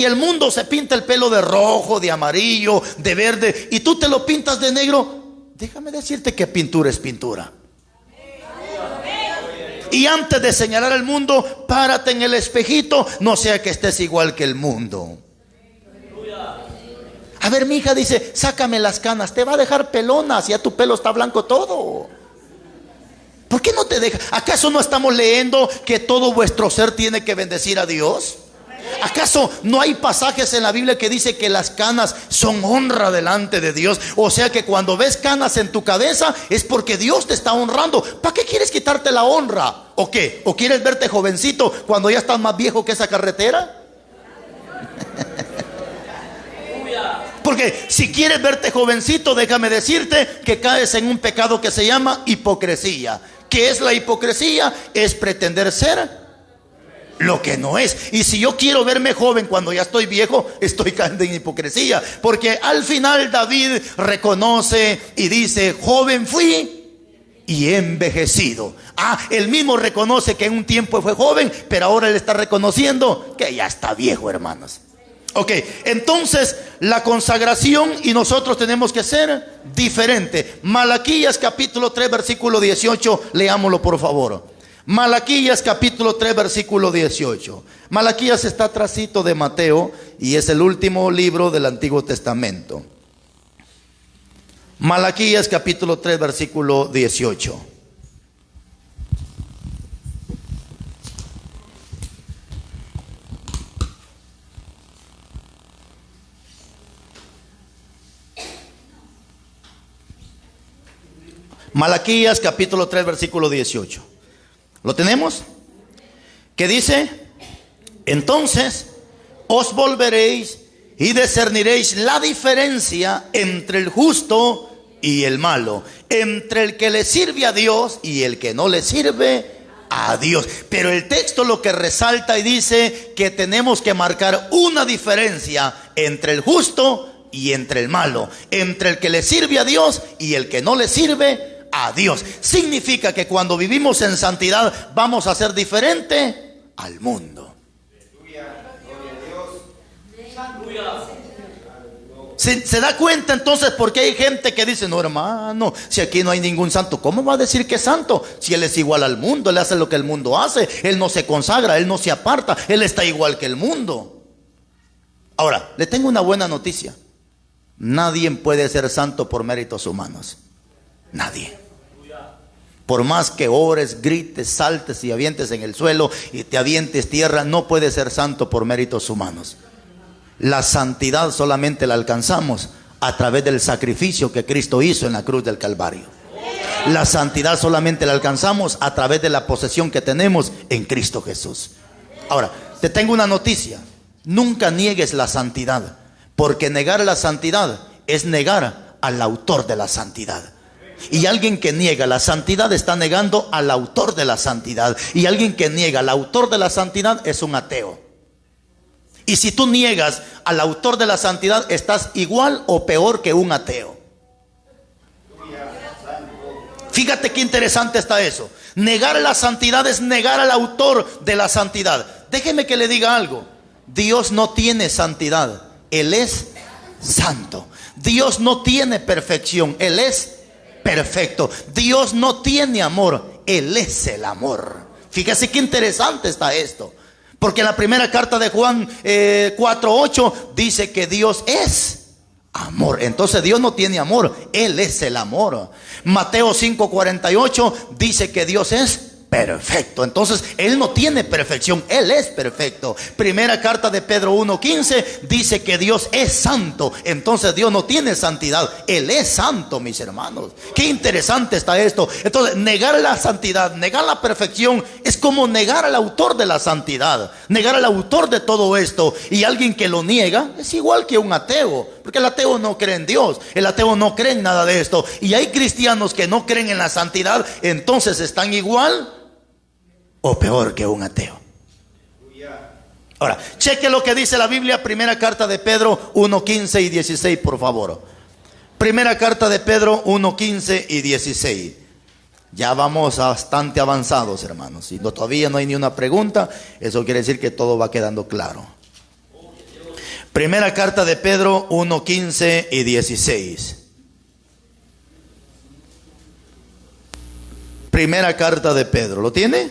Y el mundo se pinta el pelo de rojo, de amarillo, de verde, y tú te lo pintas de negro. Déjame decirte que pintura es pintura. Y antes de señalar al mundo, párate en el espejito, no sea que estés igual que el mundo. A ver, mi hija dice, sácame las canas, te va a dejar pelona, si ya tu pelo está blanco todo. ¿Por qué no te deja? ¿Acaso no estamos leyendo que todo vuestro ser tiene que bendecir a Dios? ¿Acaso no hay pasajes en la Biblia que dice que las canas son honra delante de Dios? O sea que cuando ves canas en tu cabeza es porque Dios te está honrando. ¿Para qué quieres quitarte la honra? ¿O qué? ¿O quieres verte jovencito cuando ya estás más viejo que esa carretera? Porque si quieres verte jovencito, déjame decirte que caes en un pecado que se llama hipocresía. ¿Qué es la hipocresía? Es pretender ser lo que no es. Y si yo quiero verme joven cuando ya estoy viejo, estoy cayendo en hipocresía. Porque al final David reconoce y dice, joven fui y he envejecido. Él mismo reconoce que en un tiempo fue joven, pero ahora él está reconociendo que ya está viejo, hermanos. Ok, entonces la consagración y nosotros tenemos que ser diferente. Malaquías capítulo 3 versículo 18, leámoslo por favor. Malaquías capítulo 3 versículo 18. Malaquías está atrásito de Mateo y es el último libro del Antiguo Testamento. Malaquías capítulo 3 versículo 18. Malaquías capítulo 3 versículo 18. ¿Lo tenemos? ¿Qué dice? Entonces os volveréis y discerniréis la diferencia entre el justo y el malo, entre el que le sirve a Dios y el que no le sirve a Dios. Pero el texto lo que resalta y dice que tenemos que marcar una diferencia entre el justo y entre el malo, entre el que le sirve a Dios y el que no le sirve a Dios. Significa que cuando vivimos en santidad vamos a ser diferente al mundo. ¿Se da cuenta entonces por qué hay gente que dice, no hermano, si aquí no hay ningún santo? ¿Cómo va a decir que es santo? Si él es igual al mundo, él hace lo que el mundo hace, él no se consagra, él no se aparta, él está igual que el mundo. Ahora, le tengo una buena noticia. Nadie puede ser santo por méritos humanos. Nadie. Por más que ores, grites, saltes y avientes en el suelo y te avientes tierra, no puedes ser santo por méritos humanos. La santidad solamente la alcanzamos a través del sacrificio que Cristo hizo en la cruz del Calvario. La santidad solamente la alcanzamos a través de la posesión que tenemos en Cristo Jesús. Ahora, te tengo una noticia. Nunca niegues la santidad, porque negar la santidad es negar al autor de la santidad. Y alguien que niega la santidad está negando al autor de la santidad. Y alguien que niega al autor de la santidad es un ateo. Y si tú niegas al autor de la santidad, estás igual o peor que un ateo. Fíjate qué interesante está eso. Negar la santidad es negar al autor de la santidad. Déjeme que le diga algo. Dios no tiene santidad, Él es santo. Dios no tiene perfección, Él es perfecto. Dios no tiene amor, Él es el amor. Fíjese qué interesante está esto. Porque en la primera carta de Juan 4:8 dice que Dios es amor. Entonces Dios no tiene amor, Él es el amor. Mateo 5:48 dice que Dios es perfecto. Entonces Él no tiene perfección, Él es perfecto. Primera carta de Pedro 1:15 dice que Dios es santo. Entonces Dios no tiene santidad, Él es santo, mis hermanos. Qué interesante está esto. Entonces negar la santidad, negar la perfección es como negar al autor de la santidad, negar al autor de todo esto. Y alguien que lo niega es igual que un ateo, porque el ateo no cree en Dios, el ateo no cree en nada de esto. Y hay cristianos que no creen en la santidad, entonces están igual o peor que un ateo. Ahora, cheque lo que dice la Biblia, primera carta de Pedro 1:15 y 16, por favor. Primera carta de Pedro 1:15 y 16. Ya vamos bastante avanzados, hermanos. Si todavía no hay ni una pregunta, eso quiere decir que todo va quedando claro. Primera carta de Pedro 1, 15 y 16. Primera carta de Pedro, ¿lo tiene?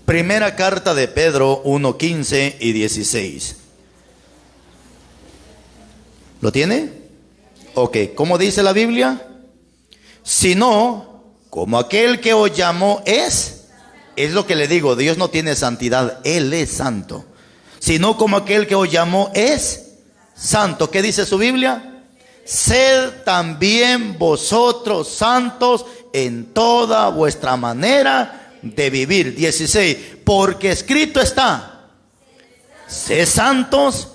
Primera carta de Pedro 1, 15 y 16. ¿Lo tiene? Ok, ¿cómo dice la Biblia? Sino, como aquel que os llamó es lo que le digo, Dios no tiene santidad, Él es santo. Sino como aquel que os llamó es santo. ¿Qué dice su Biblia? Sed también vosotros santos en toda vuestra manera de vivir. 16. Porque escrito está: sed santos,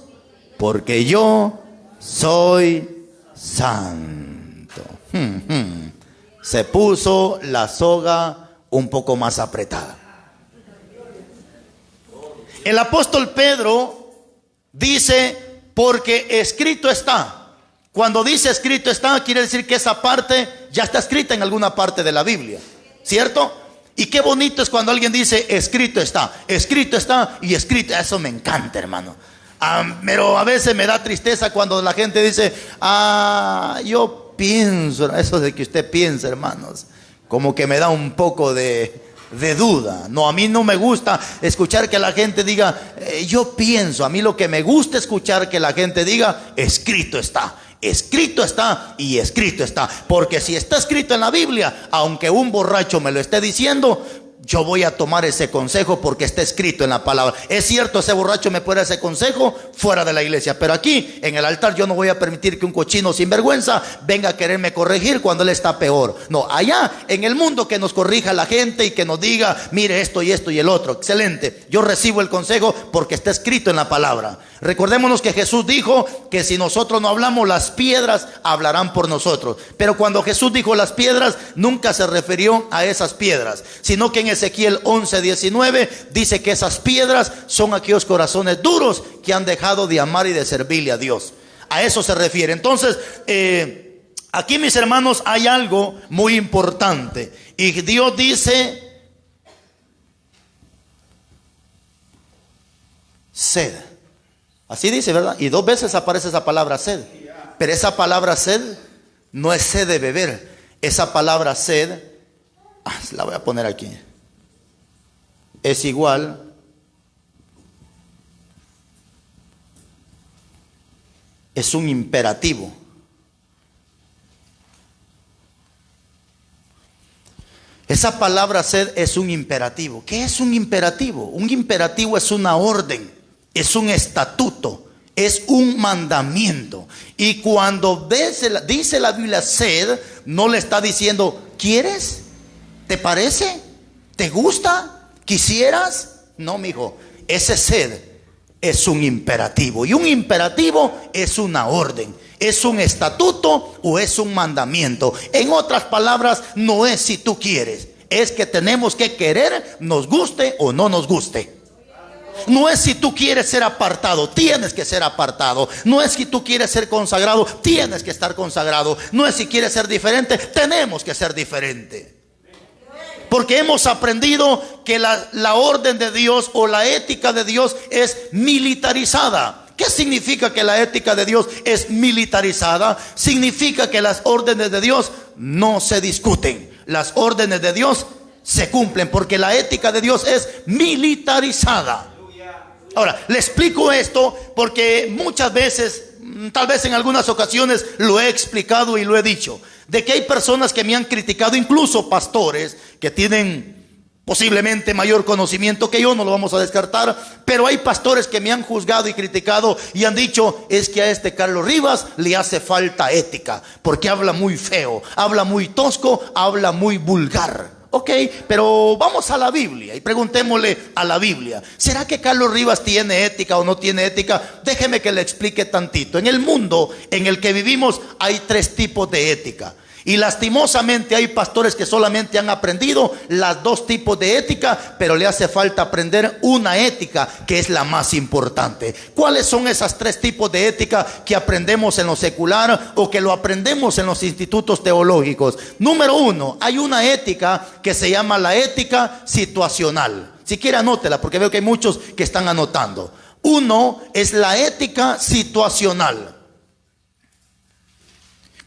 porque yo soy santo. Se puso la soga un poco más apretada. El apóstol Pedro dice: porque escrito está. Cuando dice escrito está, quiere decir que esa parte ya está escrita en alguna parte de la Biblia, ¿cierto? Y qué bonito es cuando alguien dice escrito está y escrito. Eso me encanta, hermano. Pero a veces me da tristeza cuando la gente dice: yo pienso. Eso de que usted piensa, hermanos, como que me da un poco de duda. No, a mí no me gusta escuchar que la gente diga yo pienso. A mí lo que me gusta escuchar que la gente diga: escrito está. Escrito está y escrito está. Porque si está escrito en la Biblia, aunque un borracho me lo esté diciendo, yo voy a tomar ese consejo porque está escrito en la palabra. Es cierto, ese borracho me puede dar ese consejo fuera de la iglesia, pero aquí en el altar yo no voy a permitir que un cochino sinvergüenza venga a quererme corregir cuando él está peor. No, allá en el mundo que nos corrija la gente y que nos diga: mire esto y esto y el otro. Excelente, yo recibo el consejo porque está escrito en la palabra. Recordémonos que Jesús dijo que si nosotros no hablamos, las piedras hablarán por nosotros. Pero cuando Jesús dijo las piedras, nunca se refirió a esas piedras, sino que en Ezequiel 11:19 dice que esas piedras son aquellos corazones duros que han dejado de amar y de servirle a Dios. A eso se refiere. Entonces, aquí, mis hermanos, hay algo muy importante. Y Dios dice: sed. Así dice, ¿verdad? Y 2 veces aparece esa palabra sed. Pero esa palabra sed no es sed de beber. Esa palabra sed, la voy a poner aquí, es igual es un imperativo. Esa palabra sed es un imperativo. ¿Qué es un imperativo? Un imperativo es una orden, es un estatuto, es un mandamiento. Y cuando dice la Biblia sed, no le está diciendo: ¿quieres? ¿Te parece? ¿Te gusta? ¿Quisieras? No, mijo, ese sed es un imperativo. Y un imperativo es una orden, es un estatuto o es un mandamiento. En otras palabras, no es si tú quieres, es que tenemos que querer, nos guste o no nos guste. No es si tú quieres ser apartado, tienes que ser apartado. No es si tú quieres ser consagrado, tienes que estar consagrado. No es si quieres ser diferente, tenemos que ser diferente. Porque hemos aprendido que la orden de Dios o la ética de Dios es militarizada. ¿Qué significa que la ética de Dios es militarizada? Significa que las órdenes de Dios no se discuten. Las órdenes de Dios se cumplen porque la ética de Dios es militarizada. Ahora, le explico esto porque muchas veces, tal vez en algunas ocasiones lo he explicado y lo he dicho, de que hay personas que me han criticado, incluso pastores que tienen posiblemente mayor conocimiento que yo, no lo vamos a descartar, pero hay pastores que me han juzgado y criticado y han dicho: es que a este Carlos Rivas le hace falta ética, porque habla muy feo, habla muy tosco, habla muy vulgar. Ok, pero vamos a la Biblia y preguntémosle a la Biblia: ¿será que Carlos Rivas tiene ética o no tiene ética? Déjeme que le explique tantito. En el mundo en el que vivimos hay 3 tipos de ética. Y lastimosamente hay pastores que solamente han aprendido las 2 tipos de ética, pero le hace falta aprender una ética que es la más importante. ¿Cuáles son esas 3 tipos de ética que aprendemos en lo secular o que lo aprendemos en los institutos teológicos? Número 1, hay una ética que se llama la ética situacional. Si quiere anótela porque veo que hay muchos que están anotando. Uno es la ética situacional.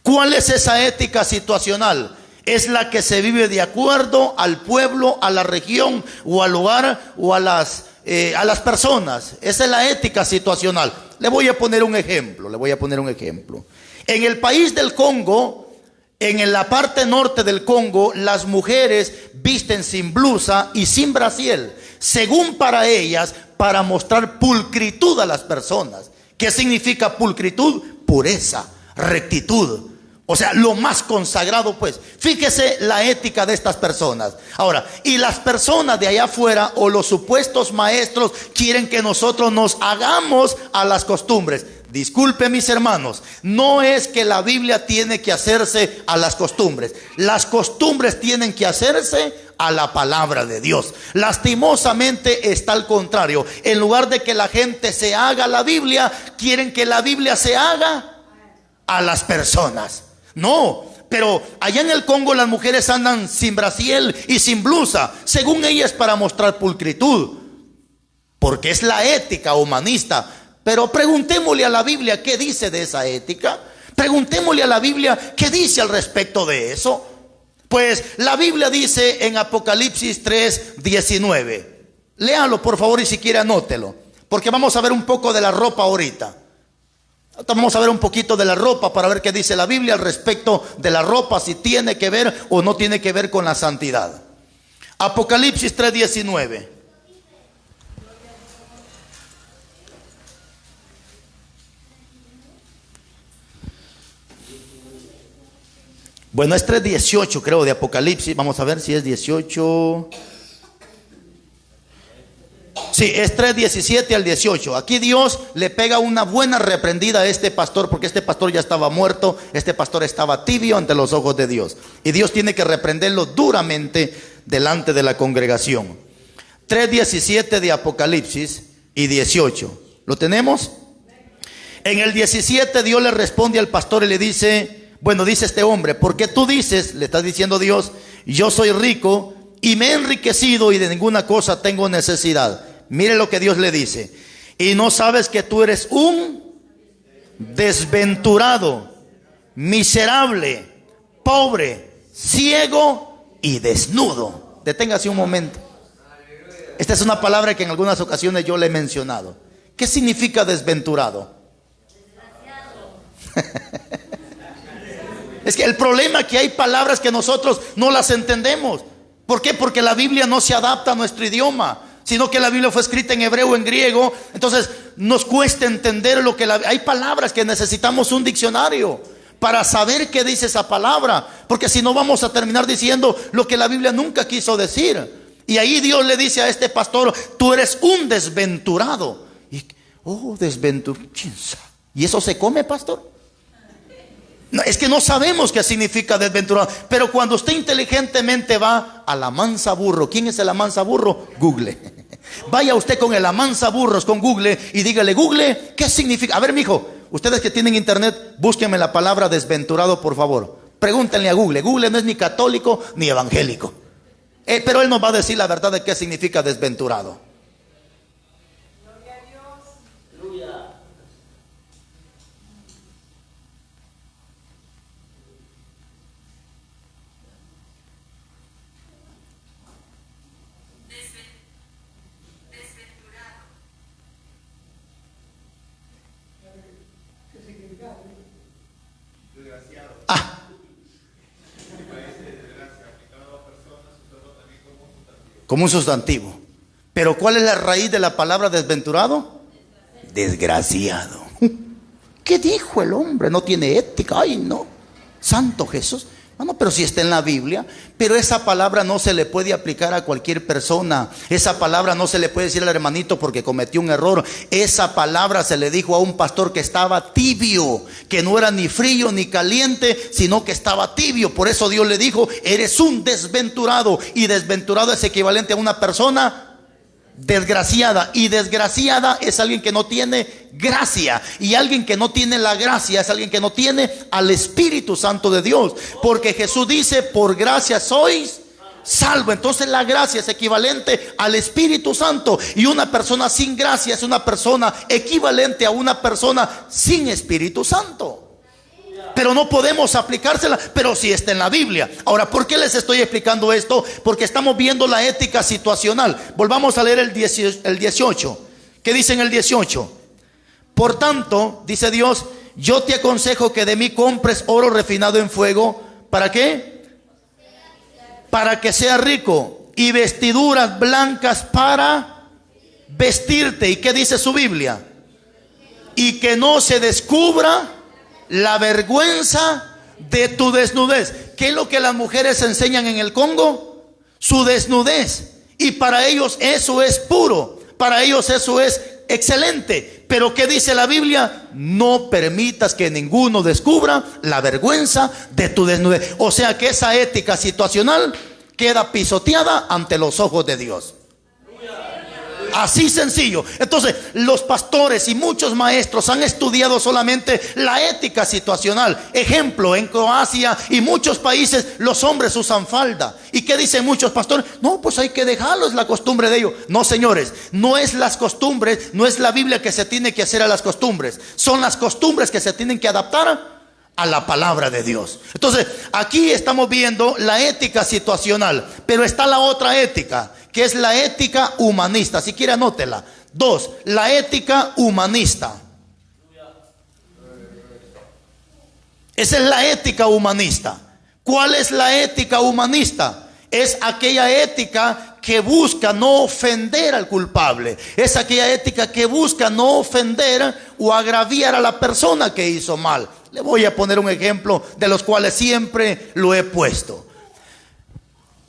¿Cuál es esa ética situacional? Es la que se vive de acuerdo al pueblo, a la región o al lugar o a las personas. Esa es la ética situacional. Le voy a poner un ejemplo. En el país del Congo, en la parte norte del Congo, las mujeres visten sin blusa y sin brasier, según para ellas, para mostrar pulcritud a las personas. ¿Qué significa pulcritud? Pureza, rectitud. O sea, lo más consagrado, pues. Fíjese la ética de estas personas. Ahora, y las personas de allá afuera o los supuestos maestros quieren que nosotros nos hagamos a las costumbres. Disculpe, mis hermanos, no es que la Biblia tiene que hacerse a las costumbres. Las costumbres tienen que hacerse a la palabra de Dios. Lastimosamente está al contrario. En lugar de que la gente se haga la Biblia, quieren que la Biblia se haga a las personas. No, pero allá en el Congo las mujeres andan sin brasier y sin blusa, según ellas, para mostrar pulcritud, porque es la ética humanista. Pero preguntémosle a la Biblia qué dice de esa ética. Preguntémosle a la Biblia qué dice al respecto de eso. Pues la Biblia dice en Apocalipsis 3:19. Léalo por favor y si quiere anótelo, porque vamos a ver un poco de la ropa ahorita. Vamos a ver un poquito de la ropa para ver qué dice la Biblia al respecto de la ropa, si tiene que ver o no tiene que ver con la santidad. Apocalipsis 3:19. Bueno, es 3:18 creo de Apocalipsis. Vamos a ver si es 18. Sí, es 3:17 al 18. Aquí Dios le pega una buena reprendida a este pastor, porque este pastor ya estaba muerto. Este pastor estaba tibio ante los ojos de Dios, y Dios tiene que reprenderlo duramente delante de la congregación. 3:17 de Apocalipsis y 18. ¿Lo tenemos? En el 17 Dios le responde al pastor y le dice, bueno, dice este hombre, porque tú dices, le está diciendo Dios, yo soy rico y me he enriquecido y de ninguna cosa tengo necesidad. Mire lo que Dios le dice. Y no sabes que tú eres un desventurado, miserable, pobre, ciego y desnudo. Deténgase un momento. Esta es una palabra que en algunas ocasiones yo le he mencionado. ¿Qué significa desventurado? Es que el problema es que hay palabras que nosotros no las entendemos. ¿Por qué? Porque la Biblia no se adapta a nuestro idioma, sino que la Biblia fue escrita en hebreo, en griego. Entonces nos cuesta entender lo que hay palabras que necesitamos un diccionario para saber qué dice esa palabra, porque si no vamos a terminar diciendo lo que la Biblia nunca quiso decir. Y ahí Dios le dice a este pastor, tú eres un desventurado. Y, desventurado. ¿Y eso se come, pastor? No, es que no sabemos qué significa desventurado. Pero cuando usted inteligentemente va a la mansa burro. ¿Quién es el amansa burro? Google. Vaya usted con el amansa burros, con Google, y dígale, Google, ¿qué significa? A ver, mijo, ustedes que tienen internet, búsquenme la palabra desventurado, por favor. Pregúntenle a Google. Google no es ni católico ni evangélico, pero él nos va a decir la verdad de qué significa desventurado. Como un sustantivo. Pero ¿cuál es la raíz de la palabra desventurado? Desgraciado. ¿Qué dijo el hombre? No tiene ética. Ay, no. Santo Jesús. Bueno, pero si está en la Biblia. Pero esa palabra no se le puede aplicar a cualquier persona. Esa palabra no se le puede decir al hermanito porque cometió un error. Esa palabra se le dijo a un pastor que estaba tibio, que no era ni frío ni caliente, sino que estaba tibio. Por eso Dios le dijo, eres un desventurado. Y desventurado es equivalente a una persona desgraciada, y desgraciada es alguien que no tiene gracia, y alguien que no tiene la gracia es alguien que no tiene al Espíritu Santo de Dios, porque Jesús dice, por gracia sois salvo. Entonces la gracia es equivalente al Espíritu Santo, y una persona sin gracia es una persona equivalente a una persona sin Espíritu Santo. Pero no podemos aplicársela, pero sí está en la Biblia. Ahora, ¿por qué les estoy explicando esto? Porque estamos viendo la ética situacional. Volvamos a leer el 18. ¿Qué dice en el 18? Por tanto, dice Dios, yo te aconsejo que de mí compres oro refinado en fuego. ¿Para qué? Para que sea rico, y vestiduras blancas para vestirte. ¿Y qué dice su Biblia? Y que no se descubra la vergüenza de tu desnudez. ¿Qué es lo que las mujeres enseñan en el Congo? Su desnudez. Y para ellos eso es puro, para ellos eso es excelente. Pero ¿qué dice la Biblia? No permitas que ninguno descubra la vergüenza de tu desnudez. O sea que esa ética situacional queda pisoteada ante los ojos de Dios. Así sencillo. Entonces los pastores y muchos maestros han estudiado solamente la ética situacional. Ejemplo, en Croacia y muchos países los hombres usan falda. ¿Y qué dicen muchos pastores? No, pues hay que dejarlo, es la costumbre de ellos. No, señores, no es las costumbres, no es la Biblia que se tiene que hacer a las costumbres. Son las costumbres que se tienen que adaptar a la palabra de Dios. Entonces aquí estamos viendo la ética situacional, pero está la otra ética, que es la ética humanista. Si quiere anótela. 2, la ética humanista. Esa es la ética humanista. ¿Cuál es la ética humanista? Es aquella ética que busca no ofender al culpable. Es aquella ética que busca no ofender o agraviar a la persona que hizo mal. Le voy a poner un ejemplo de los cuales siempre lo he puesto.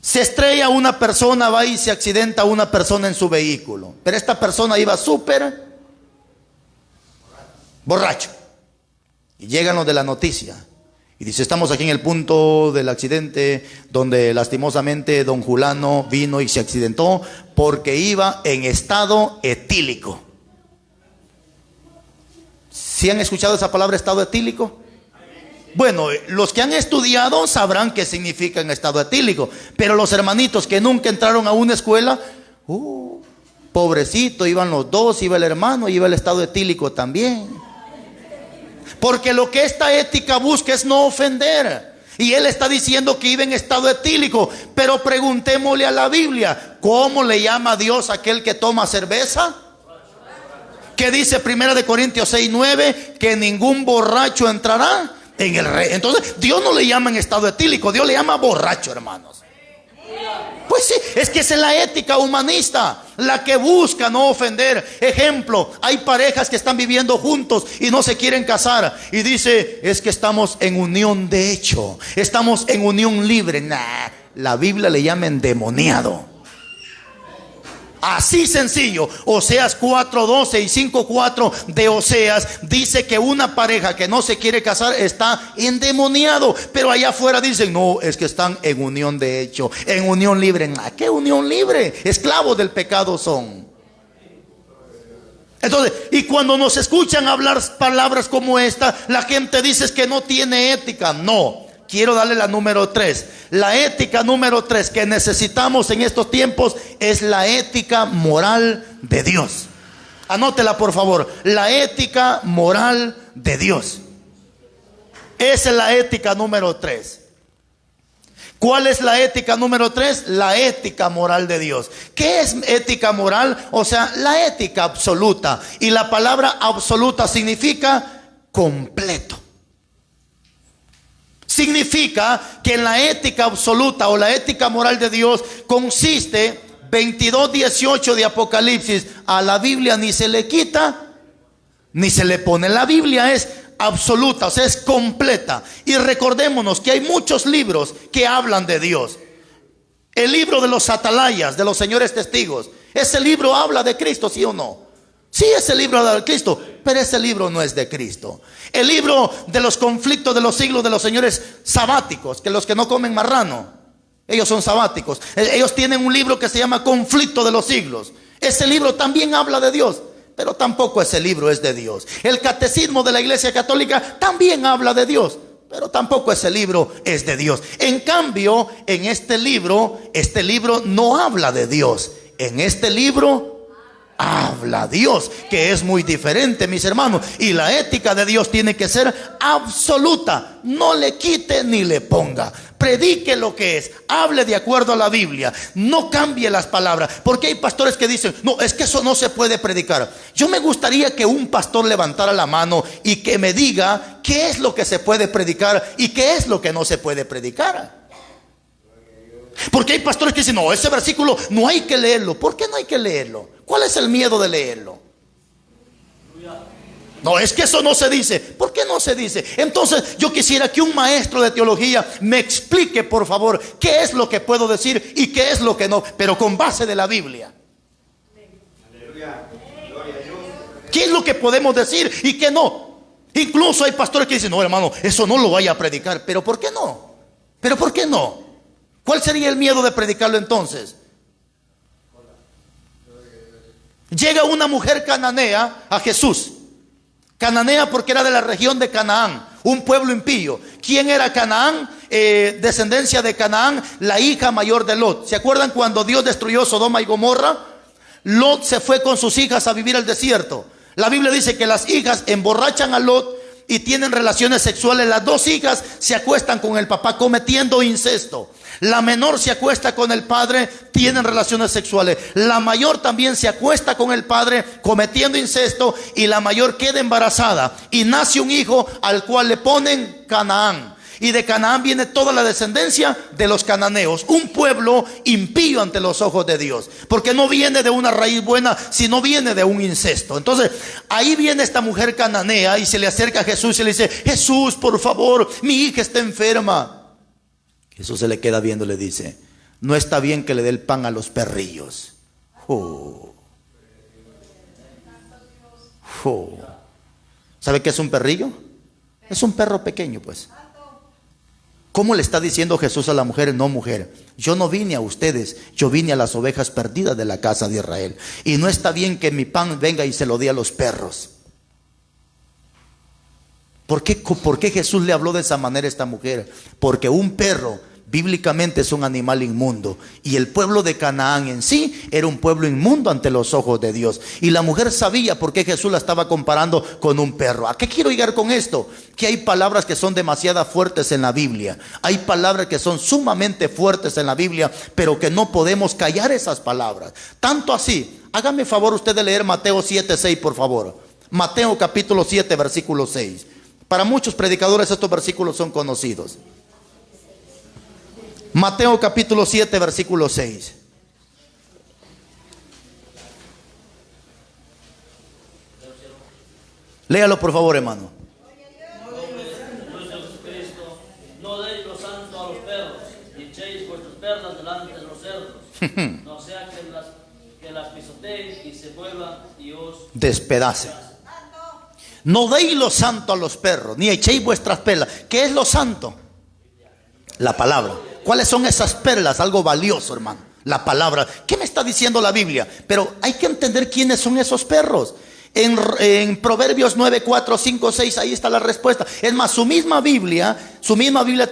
Se estrella una persona, va y se accidenta una persona en su vehículo, pero esta persona iba súper borracho. Y llegan los de la noticia y dice: estamos aquí en el punto del accidente donde lastimosamente don Julano vino y se accidentó porque iba en estado etílico. ¿Sí han escuchado esa palabra, estado etílico? Bueno, los que han estudiado sabrán qué significa en estado etílico, pero los hermanitos que nunca entraron a una escuela, pobrecito, iban los dos, iba el hermano y iba el estado etílico también. Porque lo que esta ética busca es no ofender. Y él está diciendo que iba en estado etílico. Pero preguntémosle a la Biblia, ¿cómo le llama Dios a aquel que toma cerveza? ¿Qué dice 1 Corintios 6:9? Que ningún borracho entrará en el rey. Entonces Dios no le llama en estado etílico, Dios le llama borracho, hermanos. Pues sí, es que esa es la ética humanista, la que busca no ofender. Ejemplo, hay parejas que están viviendo juntos y no se quieren casar, y dice: es que estamos en unión de hecho, estamos en unión libre. Nah, la Biblia le llama endemoniado. Así sencillo. Oseas 4:12 y 5:4 de Oseas dice que una pareja que no se quiere casar está endemoniado. Pero allá afuera dicen: no, es que están en unión de hecho, en unión libre. ¿A qué unión libre? Esclavos del pecado son. Entonces, y cuando nos escuchan hablar palabras como esta, la gente dice que no tiene ética. No. Quiero darle la número 3. La ética número 3 que necesitamos en estos tiempos es la ética moral de Dios. Anótela, por favor. La ética moral de Dios. Esa es la ética número 3. ¿Cuál es la ética número 3? La ética moral de Dios. ¿Qué es ética moral? O sea, la ética absoluta. Y la palabra absoluta significa completo. Significa que en la ética absoluta o la ética moral de Dios consiste, 22:18 de Apocalipsis, a la Biblia ni se le quita ni se le pone. La Biblia es absoluta, o sea, es completa. Y recordémonos que hay muchos libros que hablan de Dios. El libro de los atalayas, de los señores testigos, ese libro habla de Cristo, ¿sí o no? Sí, ese libro habla de Cristo, pero ese libro no es de Cristo. El libro de los conflictos de los siglos de los señores sabáticos, que los que no comen marrano, ellos son sabáticos. Ellos tienen un libro que se llama Conflicto de los siglos. Ese libro también habla de Dios, pero tampoco ese libro es de Dios. El catecismo de la Iglesia Católica también habla de Dios, pero tampoco ese libro es de Dios. En cambio, en este libro no habla de Dios. En este libro habla Dios, que es muy diferente, mis hermanos. Y la ética de Dios tiene que ser absoluta. No le quite ni le ponga. Predique lo que es, hable de acuerdo a la Biblia, no cambie las palabras. Porque hay pastores que dicen, no, es que eso no se puede predicar. Yo me gustaría que un pastor levantara la mano y que me diga qué es lo que se puede predicar y qué es lo que no se puede predicar. Porque hay pastores que dicen, no, ese versículo no hay que leerlo. ¿Por qué no hay que leerlo? ¿Cuál es el miedo de leerlo? No, es que eso no se dice. ¿Por qué no se dice? Entonces yo quisiera que un maestro de teología me explique, por favor, qué es lo que puedo decir y qué es lo que no, pero con base de la Biblia. ¿Qué es lo que podemos decir y qué no? Incluso hay pastores que dicen, no, hermano, eso no lo vaya a predicar. ¿Pero por qué no? ¿Pero por qué no? ¿Cuál sería el miedo de predicarlo entonces? Llega una mujer cananea a Jesús. Cananea porque era de la región de Canaán, un pueblo impío. ¿Quién era Canaán? Descendencia de Canaán, la hija mayor de Lot. ¿Se acuerdan cuando Dios destruyó Sodoma y Gomorra? Lot se fue con sus hijas a vivir al desierto. La Biblia dice que las hijas emborrachan a Lot y tienen relaciones sexuales. Las dos hijas se acuestan con el papá cometiendo incesto. La menor se acuesta con el padre, tienen relaciones sexuales. La mayor también se acuesta con el padre cometiendo incesto, y la mayor queda embarazada y nace un hijo al cual le ponen Canaán. Y de Canaán viene toda la descendencia de los cananeos, un pueblo impío ante los ojos de Dios, porque no viene de una raíz buena, sino viene de un incesto. Entonces ahí viene esta mujer cananea y se le acerca a Jesús y le dice, Jesús, por favor, mi hija está enferma. Jesús se le queda viendo y le dice, no está bien que le dé el pan a los perrillos. ¿Sabe qué es un perrillo? Es un perro pequeño, pues. ¿Cómo le está diciendo Jesús a la mujer? No, mujer, yo no vine a ustedes, yo vine a las ovejas perdidas de la casa de Israel. Y no está bien que mi pan venga y se lo dé a los perros. ¿Por qué Jesús le habló de esa manera a esta mujer? Porque un perro bíblicamente es un animal inmundo, y el pueblo de Canaán en sí era un pueblo inmundo ante los ojos de Dios. Y la mujer sabía por qué Jesús la estaba comparando con un perro. ¿A qué quiero llegar con esto? Que hay palabras que son demasiado fuertes en la Biblia. Hay palabras que son sumamente fuertes en la Biblia, pero que no podemos callar esas palabras. Tanto así, hágame favor usted de leer Mateo 7:6, por favor. Mateo capítulo 7, versículo 6. Para muchos predicadores estos versículos son conocidos. Mateo capítulo 7, versículo 6. Léalo por favor, hermano. No deis lo santo a los perros, ni echéis vuestras perlas delante de los cerdos, no sea que las pisoteéis y se vuelvan y os despedacen. No deis lo santo a los perros, ni echéis vuestras perlas. ¿Qué es lo santo? La palabra. ¿Cuáles son esas perlas? Algo valioso, hermano. La palabra. ¿Qué me está diciendo la Biblia? Pero hay que entender quiénes son esos perros. En Proverbios 9, 4, 5, 6, ahí está la respuesta. Es más, su misma Biblia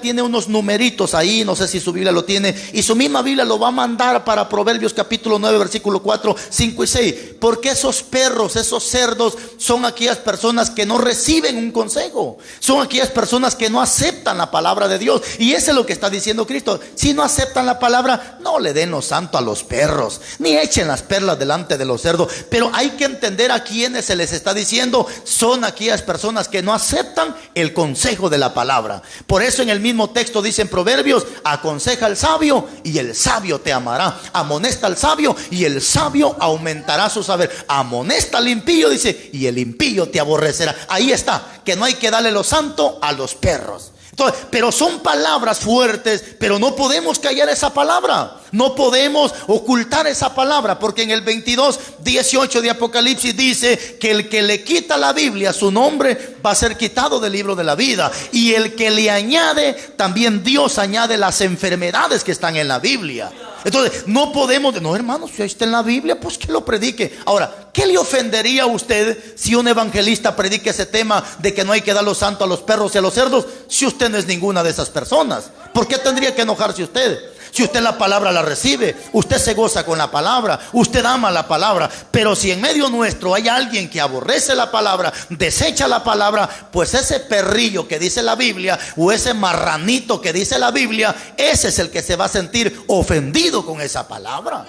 tiene unos numeritos ahí, no sé si su Biblia lo tiene, y su misma Biblia lo va a mandar para Proverbios capítulo 9, versículo 4, 5 y 6. Porque esos perros, esos cerdos, son aquellas personas que no reciben un consejo, son aquellas personas que no aceptan la palabra de Dios. Y eso es lo que está diciendo Cristo. Si no aceptan la palabra, no le den lo santo a los perros, ni echen las perlas delante de los cerdos. Pero hay que entender a quién se les está diciendo. Son aquellas personas que no aceptan el consejo de la palabra. Por eso en el mismo texto dice en Proverbios, aconseja al sabio y el sabio te amará, amonesta al sabio y el sabio aumentará su saber, amonesta al impío, dice, y el impío te aborrecerá. Ahí está, que no hay que darle lo santo a los perros. Entonces, pero son palabras fuertes, pero no podemos callar esa palabra, no podemos ocultar esa palabra, porque en el 22:18 de Apocalipsis dice que el que le quita la Biblia, su nombre va a ser quitado del libro de la vida, y el que le añade, también Dios añade las enfermedades que están en la Biblia. Entonces, no podemos, no hermano, si ahí está en la Biblia, pues que lo predique. Ahora, ¿qué le ofendería a usted si un evangelista predique ese tema de que no hay que dar lo santo a los perros y a los cerdos, si usted no es ninguna de esas personas? ¿Por qué tendría que enojarse usted? Si usted la palabra la recibe, usted se goza con la palabra, usted ama la palabra. Pero si en medio nuestro hay alguien que aborrece la palabra, desecha la palabra, pues ese perrillo que dice la Biblia, o ese marranito que dice la Biblia, ese es el que se va a sentir ofendido con esa palabra.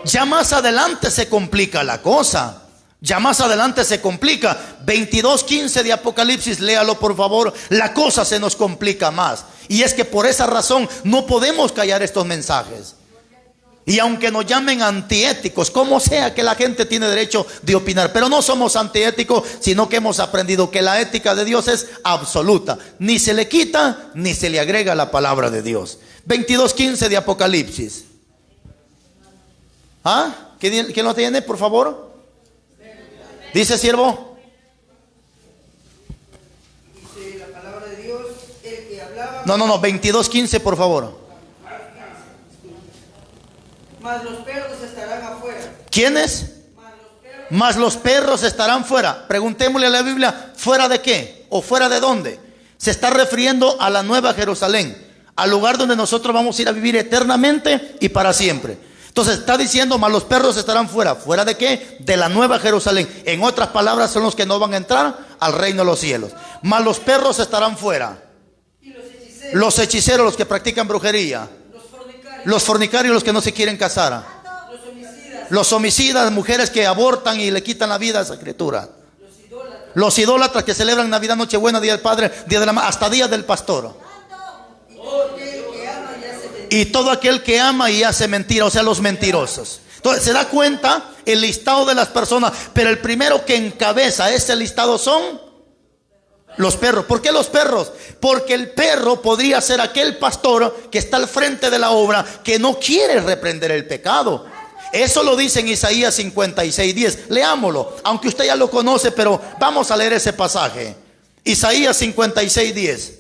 Ya más adelante se complica la cosa. Ya más adelante se complica. 22:15 de Apocalipsis, léalo por favor. La cosa se nos complica más. Y es que por esa razón no podemos callar estos mensajes. Y aunque nos llamen antiéticos, como sea, que la gente tiene derecho de opinar, pero no somos antiéticos, sino que hemos aprendido que la ética de Dios es absoluta. Ni se le quita, ni se le agrega a la palabra de Dios. 22:15 de Apocalipsis. ¿Ah? ¿Quién lo tiene, por favor? Dice, siervo. Dice la palabra de Dios, el que hablaba. No, 22:15, por favor. Mas los perros estarán afuera. ¿Quiénes? Mas los perros estarán fuera. Preguntémosle a la Biblia, ¿fuera de qué? ¿O fuera de dónde? Se está refiriendo a la Nueva Jerusalén, al lugar donde nosotros vamos a ir a vivir eternamente y para siempre. Entonces está diciendo, mas los perros estarán fuera. ¿Fuera de qué? De la Nueva Jerusalén. En otras palabras, son los que no van a entrar al reino de los cielos. Mas los perros estarán fuera. Y los hechiceros, los que practican brujería. Los fornicarios, los que no se quieren casar. Los homicidas, mujeres que abortan y le quitan la vida a esa criatura. Los idólatras que celebran Navidad, Nochebuena, Día del Padre, Día de la Madre, hasta Día del Pastor. Y todo aquel que ama y hace mentira, o sea, los mentirosos. Entonces se da cuenta el listado de las personas, pero el primero que encabeza ese listado son los perros. ¿Por qué los perros? Porque el perro podría ser aquel pastor que está al frente de la obra, que no quiere reprender el pecado. Eso lo dice en Isaías 56:10. Leámoslo, aunque usted ya lo conoce, pero vamos a leer ese pasaje. Isaías 56:10.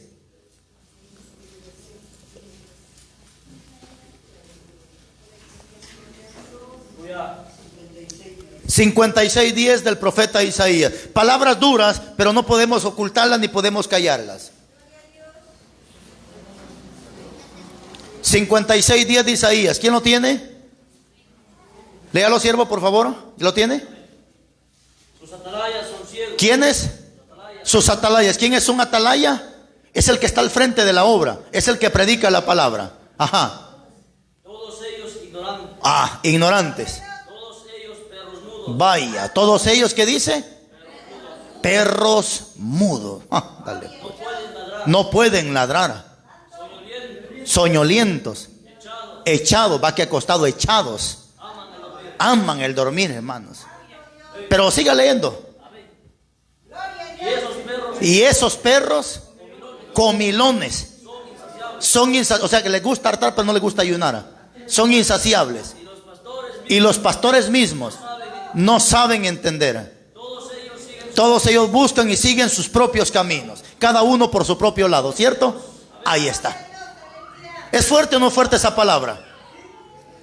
56:10 del profeta Isaías. Palabras duras, pero no podemos ocultarlas ni podemos callarlas. 56:10 de Isaías. ¿Quién lo tiene? Léalo, siervo, por favor. ¿Lo tiene? Sus atalayas son ciegos. ¿Quiénes? Sus atalayas. ¿Quién es un atalaya? Es el que está al frente de la obra. Es el que predica la palabra. Ajá. Todos ellos ignorantes. Ignorantes. Vaya, todos ellos, ¿qué dice? Perros mudos. Dale, pues. No pueden ladrar. Soñolientos. Echados, va que acostado, echados. Aman el dormir, hermanos. Pero siga leyendo. Y esos perros comilones son insaciables. O sea que les gusta hartar, pero no les gusta ayunar. Son insaciables. Y los pastores mismos no saben entender. Todos ellos buscan y siguen sus propios caminos, cada uno por su propio lado, ¿cierto? Ahí está. ¿Es fuerte o no fuerte esa palabra?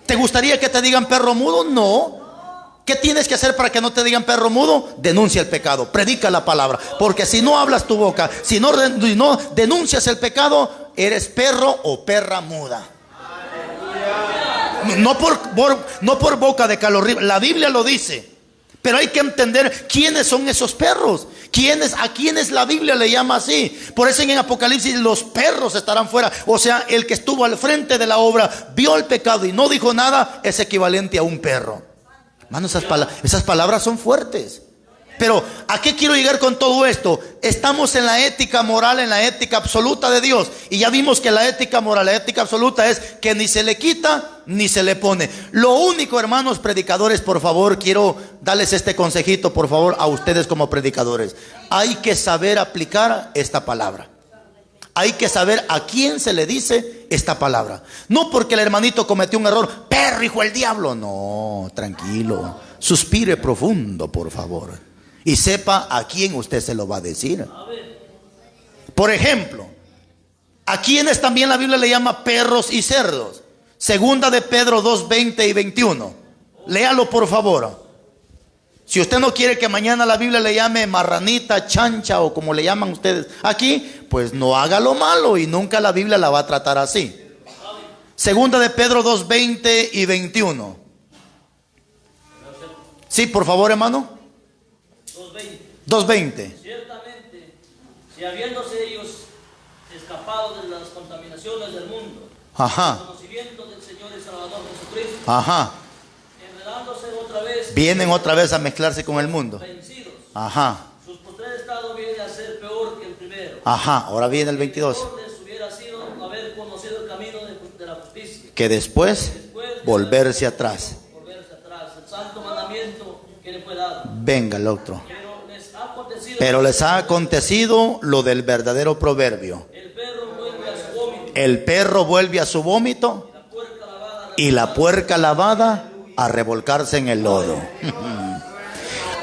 ¿Te gustaría que te digan perro mudo? No. ¿Qué tienes que hacer para que no te digan perro mudo? Denuncia el pecado, predica la palabra. Porque si no hablas tu boca, si no denuncias el pecado, eres perro o perra muda. No por boca de calor, la Biblia lo dice. Pero hay que entender quiénes son esos perros. A quiénes la Biblia le llama así. Por eso en Apocalipsis los perros estarán fuera. O sea, el que estuvo al frente de la obra, vio el pecado y no dijo nada, es equivalente a un perro. Hermano, esas palabras son fuertes. Pero ¿a qué quiero llegar con todo esto? Estamos en la ética moral, en la ética absoluta de Dios. Y ya vimos que la ética moral, la ética absoluta es que ni se le quita ni se le pone. Lo único, hermanos predicadores, por favor, quiero darles este consejito, por favor, a ustedes como predicadores. Hay que saber aplicar esta palabra. Hay que saber a quién se le dice esta palabra. No porque el hermanito cometió un error, perro, hijo del diablo. No, tranquilo. Suspire profundo, por favor. Y sepa a quién usted se lo va a decir. Por ejemplo, ¿A quienes también la Biblia le llama perros y cerdos? Segunda de Pedro 2, 20 y 21. Léalo por favor. Si usted no quiere que mañana la Biblia le llame marranita, chancha o como le llaman ustedes aquí, pues no haga lo malo y nunca la Biblia la va a tratar así. Segunda de Pedro 2, 20 y 21. Sí, por favor, hermano. 2:20. Ciertamente, si habiéndose ellos escapado de las contaminaciones del mundo, Ajá. el conocimiento del Señor y Salvador Jesucristo, Ajá. enredándose otra vez, Vienen otra vez a mezclarse con el mundo. vencidos, Ajá. sus postreros estado viene a ser peor que el primero. Ajá. Ahora viene el El 22. peor les hubiera sido haber conocido el camino de la justicia, Que después volverse atrás. volverse atrás, el santo mandamiento que le fue dado. Venga el otro. Pero les ha acontecido, Lo del verdadero proverbio. el perro vuelve a su vómito, El perro vuelve a su vómito la puerca lavada y la puerca lavada a revolcarse en el lodo.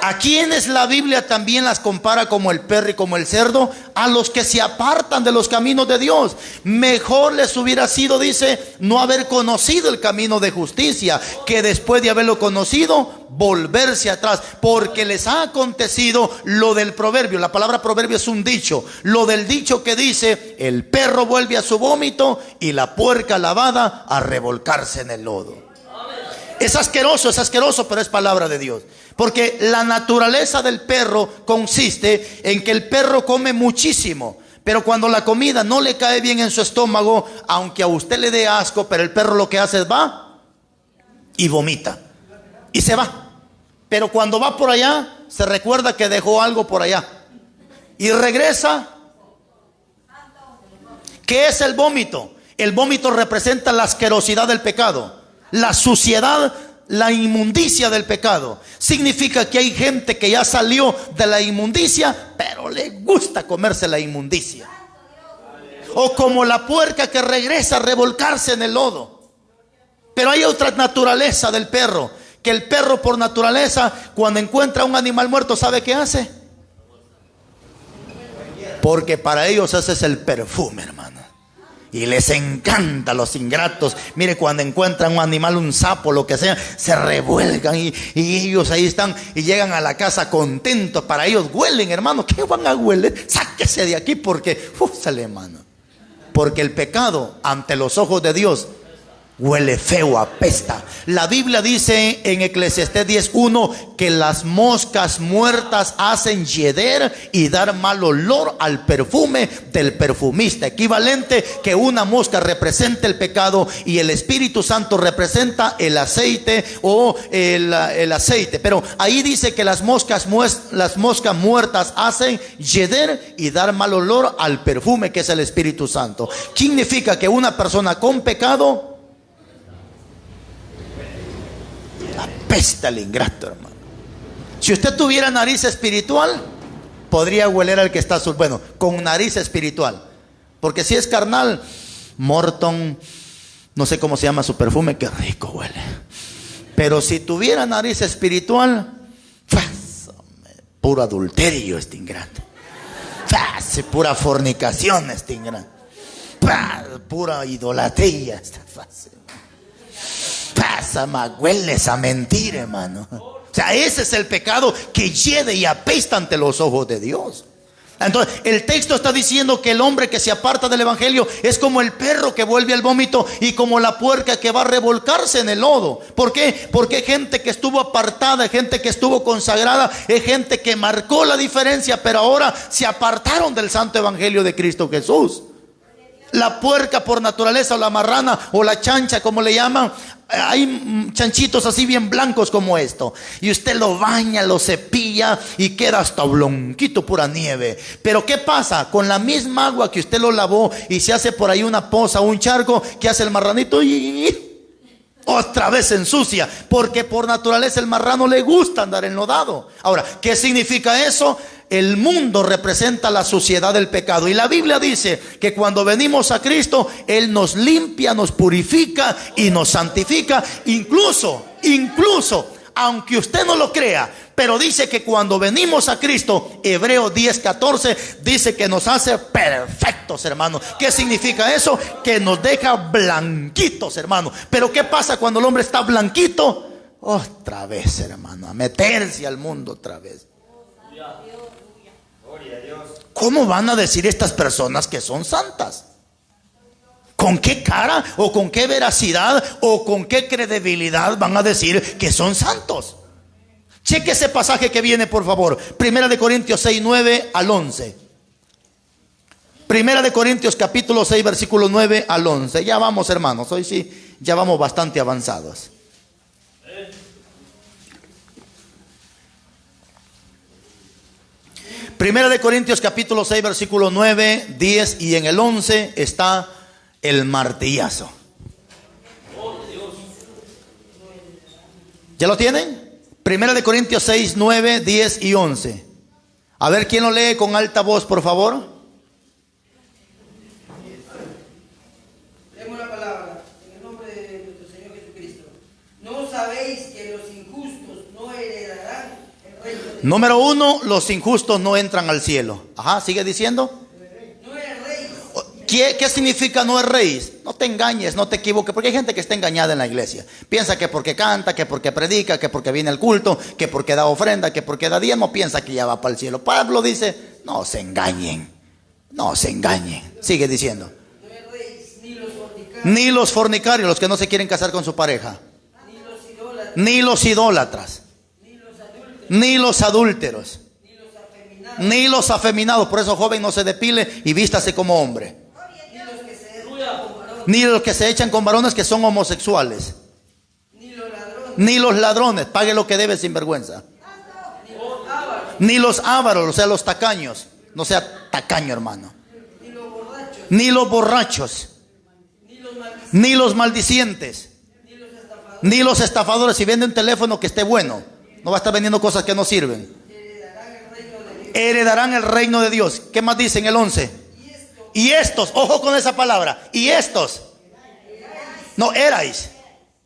¿A quienes la Biblia también las compara como el perro y como el cerdo? A los que se apartan de los caminos de Dios. Mejor les hubiera sido, dice, no haber conocido el camino de justicia, que después de haberlo conocido, volverse atrás, porque les ha acontecido lo del proverbio. La palabra proverbio es un dicho. Lo del dicho que dice, el perro vuelve a su vómito y la puerca lavada a revolcarse en el lodo. Es asqueroso, pero es palabra de Dios. Porque la naturaleza del perro consiste en que el perro come muchísimo, pero cuando la comida no le cae bien en su estómago, aunque a usted le dé asco, pero el perro lo que hace es va y vomita y se va. Pero cuando va por allá, se recuerda que dejó algo por allá y regresa. ¿Qué es el vómito? El vómito representa la asquerosidad del pecado, la suciedad, la inmundicia del pecado. Significa que hay gente que ya salió de la inmundicia, pero le gusta comerse la inmundicia. O como la puerca que regresa a revolcarse en el lodo. Pero hay otra naturaleza del perro, que el perro por naturaleza, cuando encuentra un animal muerto, ¿sabe qué hace? Porque para ellos ese es el perfume, hermano. Y les encanta los ingratos. Mire, cuando encuentran un animal, un sapo, lo que sea, se revuelcan y ellos ahí están y llegan a la casa contentos. Para ellos huelen, hermano. ¿Qué van a hueler? Sáquese de aquí porque, sale, hermano. Porque el pecado ante los ojos de Dios huele feo, apesta. La Biblia dice en Eclesiastés 10:1 que las moscas muertas hacen yeder y dar mal olor al perfume del perfumista. Equivalente que una mosca representa el pecado y el Espíritu Santo representa el aceite o el aceite. Pero ahí dice que las moscas muertas hacen yeder y dar mal olor al perfume que es el Espíritu Santo. Significa que una persona con pecado apesta el ingrato, hermano. Si usted tuviera nariz espiritual, podría hueler al que está bueno, con nariz espiritual. Porque si es carnal, Morton, no sé cómo se llama su perfume, qué rico huele. Pero si tuviera nariz espiritual, puro adulterio este ingrato. Pura fornicación este ingrato. Pura idolatría esta fase. Pasa, hueles a mentir, hermano. O sea, ese es el pecado que hiede y apesta ante los ojos de Dios. Entonces, el texto está diciendo que el hombre que se aparta del evangelio es como el perro que vuelve al vómito y como la puerca que va a revolcarse en el lodo. ¿Por qué? Porque hay gente que estuvo apartada, hay gente que estuvo consagrada, hay gente que marcó la diferencia, pero ahora se apartaron del santo evangelio de Cristo Jesús. La puerca por naturaleza, o la marrana, o la chancha, como le llaman. Hay chanchitos así bien blancos como esto. Y usted lo baña, lo cepilla y queda hasta blanquito, pura nieve. Pero ¿qué pasa? Con la misma agua que usted lo lavó y se hace por ahí una poza o un charco, ¿qué hace el marranito? Y otra vez se ensucia. Porque por naturaleza el marrano le gusta andar enlodado. Ahora, ¿qué significa eso? El mundo representa la suciedad del pecado. Y la Biblia dice que cuando venimos a Cristo, Él nos limpia, nos purifica y nos santifica. Incluso aunque usted no lo crea, pero dice que cuando venimos a Cristo, Hebreos 10:14 dice que nos hace perfectos, hermano. ¿Qué significa eso? Que nos deja blanquitos, hermano. Pero ¿qué pasa cuando el hombre está blanquito? Otra vez, hermano, a meterse al mundo otra vez. ¿Cómo van a decir estas personas que son santas? ¿Con qué cara o con qué veracidad o con qué credibilidad van a decir que son santos? Cheque ese pasaje que viene, por favor. Primera de Corintios 6, 9 al 11. Primera de Corintios capítulo 6, versículo 9 al 11. Ya vamos, hermanos, hoy sí, ya vamos bastante avanzados. Primera de Corintios capítulo 6, versículo 9, 10 y en el 11 está el martillazo. ¿Ya lo tienen? Primera de Corintios 6, 9, 10 y 11. A ver, ¿quién lo lee con alta voz, por favor? Leemos la palabra en el nombre de nuestro Señor Jesucristo. ¿No sabéis que los injustos no heredarán el reino de Dios? Número 1, los injustos no entran al cielo. Ajá, sigue diciendo. No es rey. ¿Qué significa no es rey? No te engañes, no te equivoques, porque hay gente que está engañada en la iglesia. Piensa que porque canta, que porque predica, que porque viene al culto, que porque da ofrenda, que porque da diezmo, piensa que ya va para el cielo. Pablo dice, no se engañen, no se engañen. Sigue diciendo. No es rey, ni los fornicarios, Ni los fornicarios, los que no se quieren casar con su pareja. ni los idólatras, Ni los idólatras. Ni los adúlteros. ni los afeminados, Ni los afeminados. Por eso, joven, no se depile y vístase como hombre. ni los que se echan con varones, Ni los que se echan con varones que son homosexuales. ni los ladrones, Ni los ladrones, pague lo que debe sin vergüenza. ni los ávaros, Ni los ávaros, o sea, los tacaños. No sea tacaño, hermano. ni los borrachos, Ni los borrachos. ni los maldicientes, Ni los maldicientes. ni los estafadores Ni los estafadores. Si vende un teléfono que esté bueno, no va a estar vendiendo cosas que no sirven. heredarán el reino de Dios. Heredarán el reino de Dios. ¿Qué más dice en el 11? Y estos, ojo con esa palabra. Y estos. No, erais.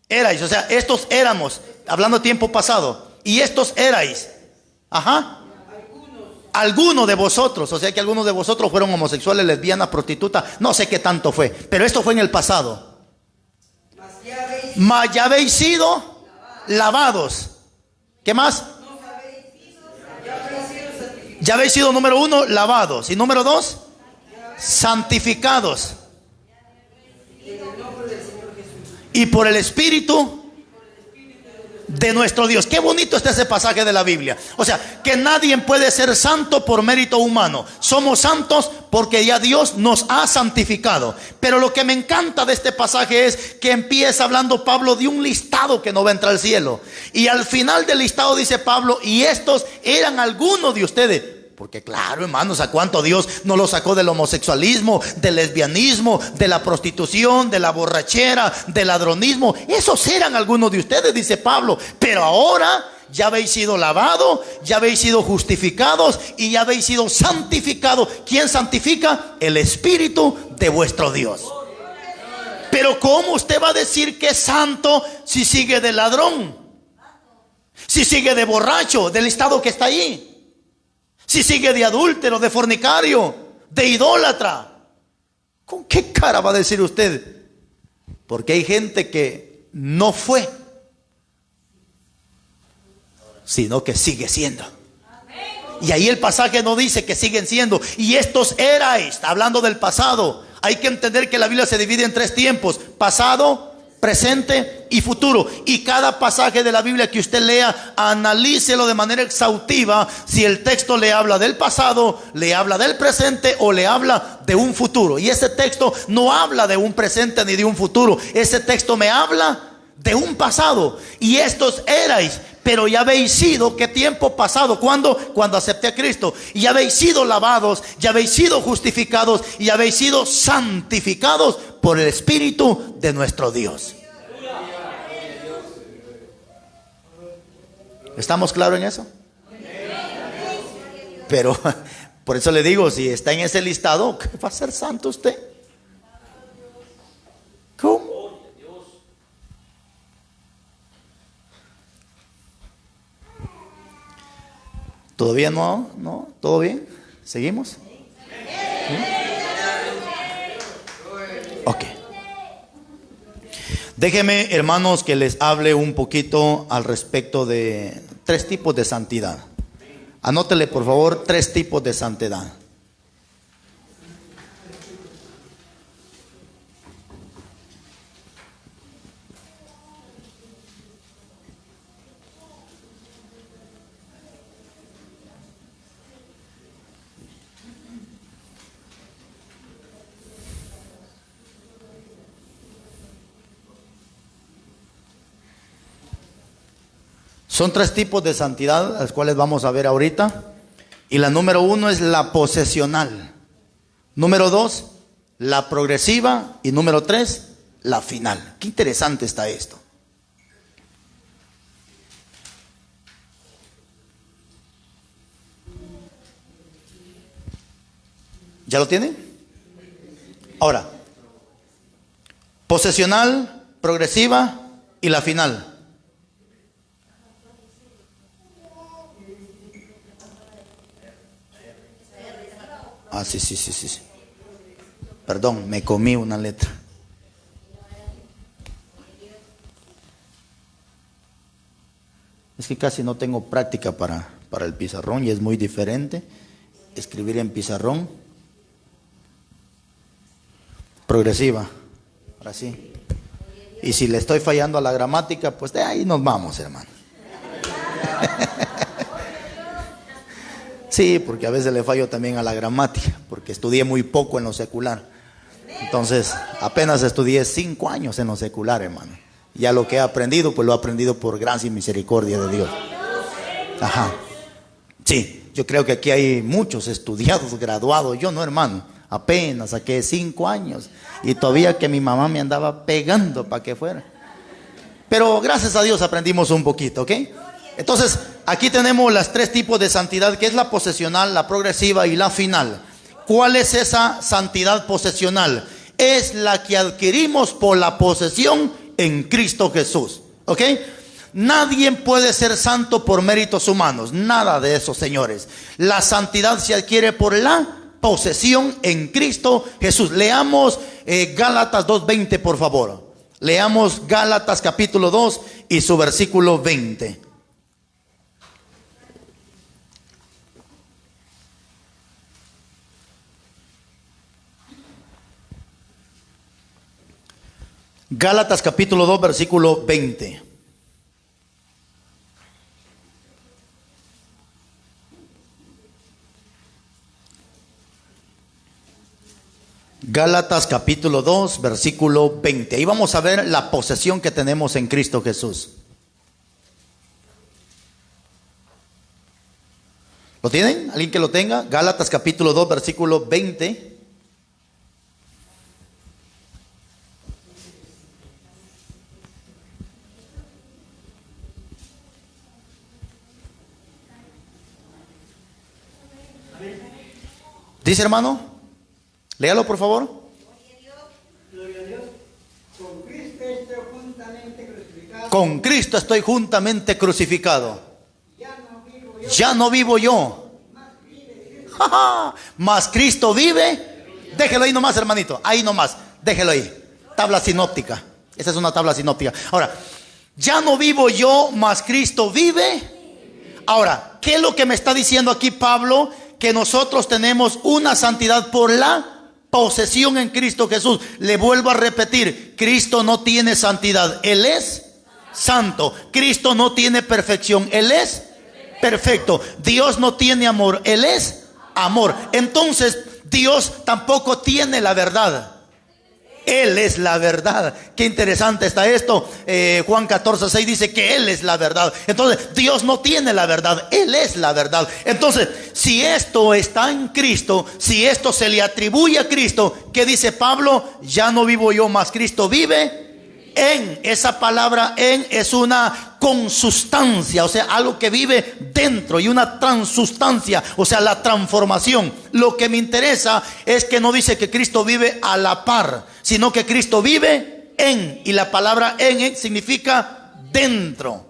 Erais, o sea, estos éramos. Hablando tiempo pasado. Y estos erais. Ajá. Algunos de vosotros, o sea que algunos de vosotros fueron homosexuales, lesbianas, prostitutas. No sé qué tanto fue. Pero esto fue en el pasado. Mas ya habéis sido lavados. ¿Qué más? Ya habéis sido, número 1, lavados. Y número 2, santificados. Y por el Espíritu de nuestro Dios. Qué bonito está ese pasaje de la Biblia. O sea, que nadie puede ser santo por mérito humano. Somos santos porque ya Dios nos ha santificado. Pero lo que me encanta de este pasaje es que empieza hablando Pablo de un listado que no va a entrar al cielo. Y al final del listado dice Pablo, y estos eran algunos de ustedes. Porque claro, hermanos, ¿a cuánto Dios no lo sacó del homosexualismo, del lesbianismo, de la prostitución, de la borrachera, del ladronismo? Esos eran algunos de ustedes, dice Pablo. Pero ahora ya habéis sido lavados, ya habéis sido justificados y ya habéis sido santificados. ¿Quién santifica? El Espíritu de vuestro Dios. Pero ¿cómo usted va a decir que es santo si sigue de ladrón? Si sigue de borracho, del estado que está ahí. Si sigue de adúltero, de fornicario, de idólatra. ¿Con qué cara va a decir usted? Porque hay gente que no fue, sino que sigue siendo. Y ahí el pasaje no dice que siguen siendo. Y estos erais, hablando del pasado. Hay que entender que la Biblia se divide en 3 tiempos: pasado, presente y futuro. Y cada pasaje de la Biblia que usted lea, analícelo de manera exhaustiva. Si el texto le habla del pasado, le habla del presente o le habla de un futuro. Y ese texto no habla de un presente ni de un futuro. Ese texto me habla de un pasado. Y estos erais, pero ya habéis sido, ¿qué tiempo pasado? ¿Cuándo? Cuando acepté a Cristo. Y ya habéis sido lavados, ya habéis sido justificados y ya habéis sido santificados por el Espíritu de nuestro Dios. ¿Estamos claros en eso? Pero por eso le digo, si está en ese listado, ¿qué va a ser santo usted? ¿Cómo? ¿Todavía no? ¿No? ¿Todo bien? ¿Seguimos? ¿Sí? Ok. Déjenme, hermanos, que les hable un poquito al respecto de 3 tipos de santidad. Anótele, por favor, 3 tipos de santidad. Son 3 tipos de santidad, las cuales vamos a ver ahorita. Y la número 1 es la posesional. Número 2, la progresiva. Y número 3, la final. Qué interesante está esto. ¿Ya lo tienen? Ahora, posesional, progresiva y la final. Ah, sí. Perdón, me comí una letra. Es que casi no tengo práctica para el pizarrón y es muy diferente escribir en pizarrón. Progresiva, ahora sí. Y si le estoy fallando a la gramática, pues de ahí nos vamos, hermano. Sí, porque a veces le fallo también a la gramática, porque estudié muy poco en lo secular. Entonces, apenas estudié 5 años en lo secular, hermano. Ya lo que he aprendido, pues lo he aprendido por gracia y misericordia de Dios. Ajá. Sí, yo creo que aquí hay muchos estudiados, graduados. Yo no, hermano. Apenas saqué 5 años. Y todavía que mi mamá me andaba pegando para que fuera. Pero gracias a Dios aprendimos un poquito, ¿ok? Entonces, aquí tenemos las 3 tipos de santidad, que es la posesional, la progresiva y la final. ¿Cuál es esa santidad posesional? Es la que adquirimos por la posesión en Cristo Jesús. ¿Ok? Nadie puede ser santo por méritos humanos. Nada de eso, señores. La santidad se adquiere por la posesión en Cristo Jesús. Leamos Gálatas 2:20, por favor. Leamos Gálatas capítulo 2 y su versículo 20. Gálatas capítulo 2, versículo 20. Gálatas capítulo 2, versículo 20. Ahí vamos a ver la posesión que tenemos en Cristo Jesús. ¿Lo tienen? ¿Alguien que lo tenga? Gálatas capítulo 2, versículo 20. Dice, hermano, léalo por favor. Gloria a Dios. Con Cristo estoy juntamente crucificado. Con Cristo estoy juntamente crucificado. Ya no vivo yo. Mas Cristo vive. Déjelo ahí nomás, hermanito. Ahí nomás. Déjelo ahí. Tabla sinóptica. Esa es una tabla sinóptica. Ahora, ya no vivo yo, mas Cristo vive. Ahora, ¿qué es lo que me está diciendo aquí Pablo? Que nosotros tenemos una santidad por la posesión en Cristo Jesús. Le vuelvo a repetir, Cristo no tiene santidad, Él es santo. Cristo no tiene perfección, Él es perfecto. Dios no tiene amor, Él es amor. Entonces, Dios tampoco tiene la verdad. Él es la verdad. Qué interesante está esto. Juan 14:6 dice que Él es la verdad. Entonces Dios no tiene la verdad, Él es la verdad. Entonces, si esto está en Cristo, si esto se le atribuye a Cristo, ¿qué dice Pablo? Ya no vivo yo, mas Cristo vive en. Esa palabra en es una consustancia, o sea, algo que vive dentro, y una transustancia, o sea, la transformación. Lo que me interesa es que no dice que Cristo vive a la par, sino que Cristo vive en, y la palabra en significa dentro.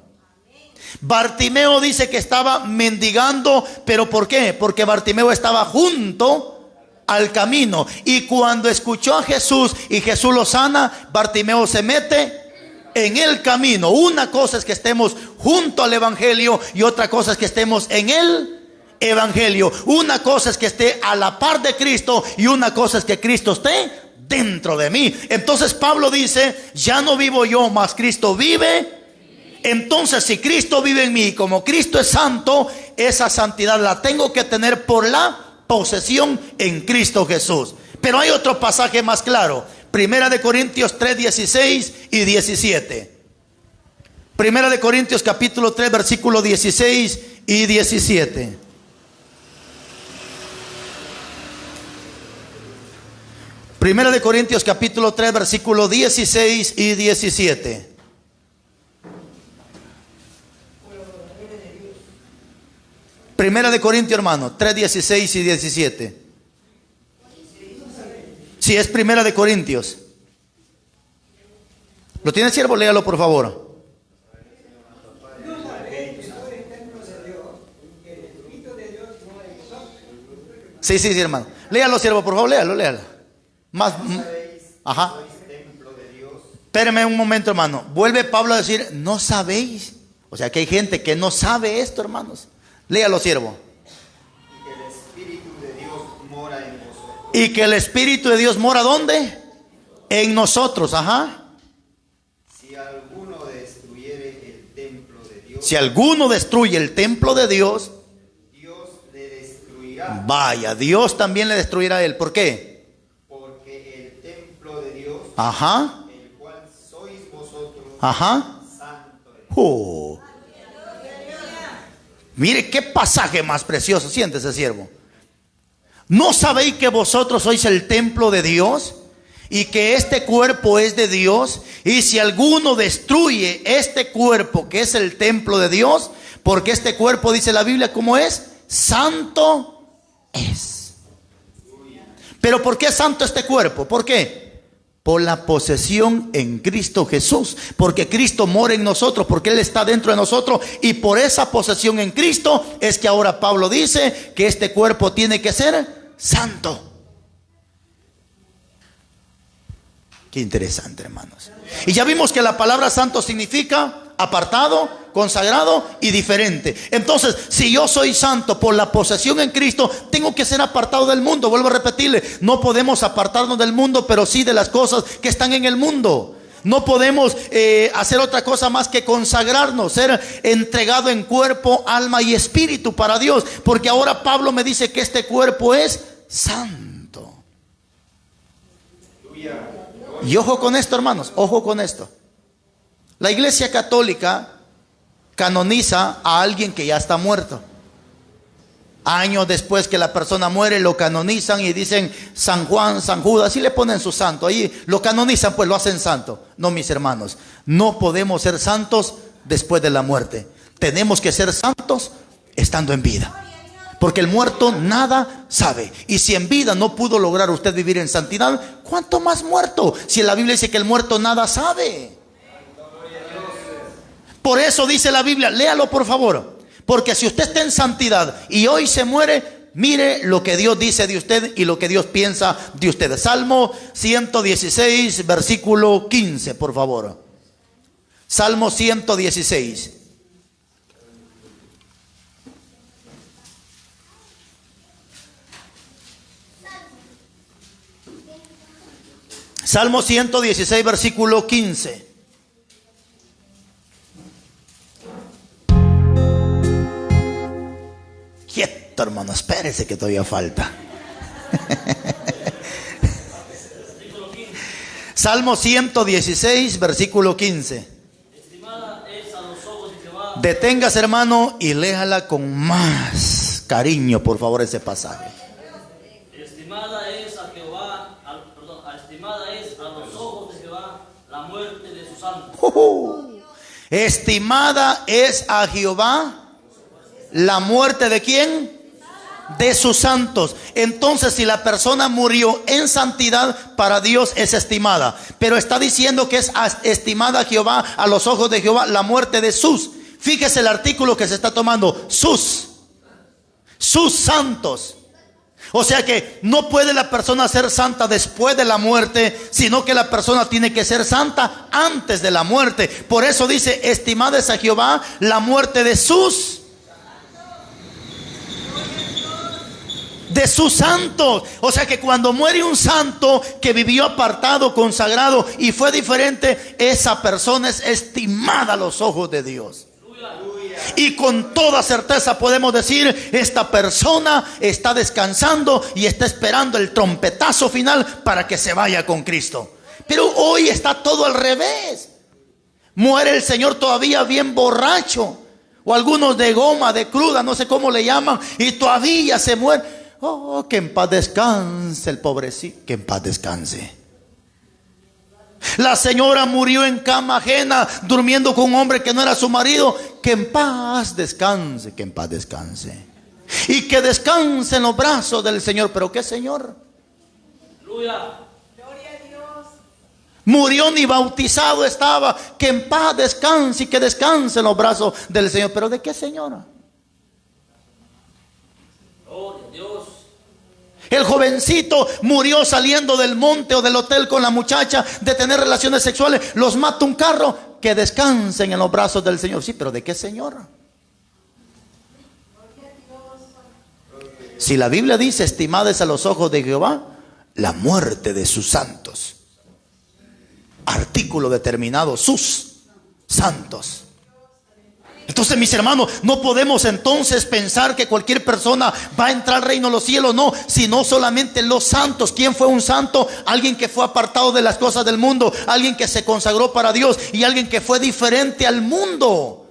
Bartimeo dice que estaba mendigando, pero ¿por qué? Porque Bartimeo estaba junto al camino, y cuando escuchó a Jesús y Jesús lo sana, Bartimeo se mete en el camino. Una cosa es que estemos junto al evangelio y otra cosa es que estemos en el evangelio. Una cosa es que esté a la par de Cristo y una cosa es que Cristo esté dentro de mí. Entonces Pablo dice: ya no vivo yo, mas Cristo vive. Entonces, si Cristo vive en mí, como Cristo es santo, esa santidad la tengo que tener por la posesión en Cristo Jesús. Pero hay otro pasaje más claro: Primera de Corintios 3, 16 y 17. Primera de Corintios capítulo 3, versículo 16 y 17. Primera de Corintios capítulo 3, versículo 16 y 17. Primera de Corintios, hermano, 3, 16 y 17. Si es Primera de Corintios. ¿Lo tiene, siervo? Léalo, por favor. Sí, hermano. Léalo, siervo, por favor, léalo. Más. Ajá. Espérame un momento, hermano. Vuelve Pablo a decir: ¿no sabéis? O sea que hay gente que no sabe esto, hermanos. Léalo, siervo. Y que el Espíritu de Dios mora en vosotros. Y que el Espíritu de Dios mora ¿dónde? En nosotros, ajá. Si alguno destruyere el templo de Dios. Si alguno destruye el templo de Dios, Dios le destruirá. vaya, Dios también le destruirá a él. ¿Por qué? Porque el templo de Dios, Ajá. el cual sois vosotros, Ajá. santo es. Mire qué pasaje más precioso. Siéntese, siervo. ¿No sabéis que vosotros sois el templo de Dios y que este cuerpo es de Dios? Y si alguno destruye este cuerpo que es el templo de Dios, porque este cuerpo, dice la Biblia, ¿cómo es? Santo es. Pero ¿por qué es santo este cuerpo? ¿Por qué? Por la posesión en Cristo Jesús, porque Cristo mora en nosotros, porque Él está dentro de nosotros, y por esa posesión en Cristo es que ahora Pablo dice que este cuerpo tiene que ser santo. Qué interesante, hermanos. Y ya vimos que la palabra santo significa apartado, consagrado y diferente. Entonces, si yo soy santo por la posesión en Cristo, tengo que ser apartado del mundo. Vuelvo a repetirle: no podemos apartarnos del mundo, pero sí de las cosas que están en el mundo. No podemos hacer otra cosa más que consagrarnos, ser entregado en cuerpo, alma y espíritu para Dios, porque ahora Pablo me dice que este cuerpo es santo. Y ojo con esto, hermanos, ojo con esto. La Iglesia Católica canoniza a alguien que ya está muerto. Años después que la persona muere, lo canonizan y dicen San Juan, San Judas, y le ponen su santo. Ahí lo canonizan, pues lo hacen santo. No, mis hermanos, no podemos ser santos después de la muerte. Tenemos que ser santos estando en vida. Porque el muerto nada sabe. Y si en vida no pudo lograr usted vivir en santidad, ¿cuánto más muerto? Si en la Biblia dice que el muerto nada sabe. Por eso dice la Biblia, léalo por favor. Porque si usted está en santidad y hoy se muere, mire lo que Dios dice de usted y lo que Dios piensa de usted. Salmo 116, versículo 15, por favor. Salmo 116. Salmo 116, versículo 15. Quieto, hermano, espérese que todavía falta. Salmo 116, versículo 15. Estimada es a los ojos de Jehová. Deténgase, hermano, y léala con más cariño, por favor, ese pasaje. Estimada es a Jehová, estimada es a los ojos de Jehová la muerte de sus santos. Estimada es a Jehová la muerte ¿de quién? De sus santos. Entonces, si la persona murió en santidad, para Dios es estimada. Pero está diciendo que es estimada a Jehová, a los ojos de Jehová, la muerte de sus. Fíjese el artículo que se está tomando, sus santos. O sea que no puede la persona ser santa después de la muerte, sino que la persona tiene que ser santa antes de la muerte. Por eso dice, estimad a Jehová la muerte de sus santos. O sea que cuando muere un santo que vivió apartado, consagrado y fue diferente, esa persona es estimada a los ojos de Dios. Y con toda certeza podemos decir, esta persona está descansando y está esperando el trompetazo final para que se vaya con Cristo. Pero hoy está todo al revés. Muere el Señor todavía bien borracho, o algunos de goma, de cruda, no sé cómo le llaman, y todavía se muere. Oh, que en paz descanse el pobrecito, que en paz descanse. La señora murió en cama ajena, durmiendo con un hombre que no era su marido. Que en paz descanse, que en paz descanse. Y que descanse en los brazos del Señor. ¿Pero qué Señor? Aleluya. Gloria a Dios. Murió ni bautizado estaba. Que en paz descanse y que descanse en los brazos del Señor. ¿Pero de qué señora? Gloria a Dios. El jovencito murió saliendo del monte o del hotel con la muchacha de tener relaciones sexuales. Los mata un carro. Que descansen en los brazos del Señor. Sí, pero ¿de qué señora? Si la Biblia dice, estimad es a los ojos de Jehová la muerte de sus santos. Artículo determinado, sus santos. Entonces, mis hermanos, no podemos entonces pensar que cualquier persona va a entrar al reino de los cielos, no, sino solamente los santos. ¿Quién fue un santo? Alguien que fue apartado de las cosas del mundo, alguien que se consagró para Dios y alguien que fue diferente al mundo.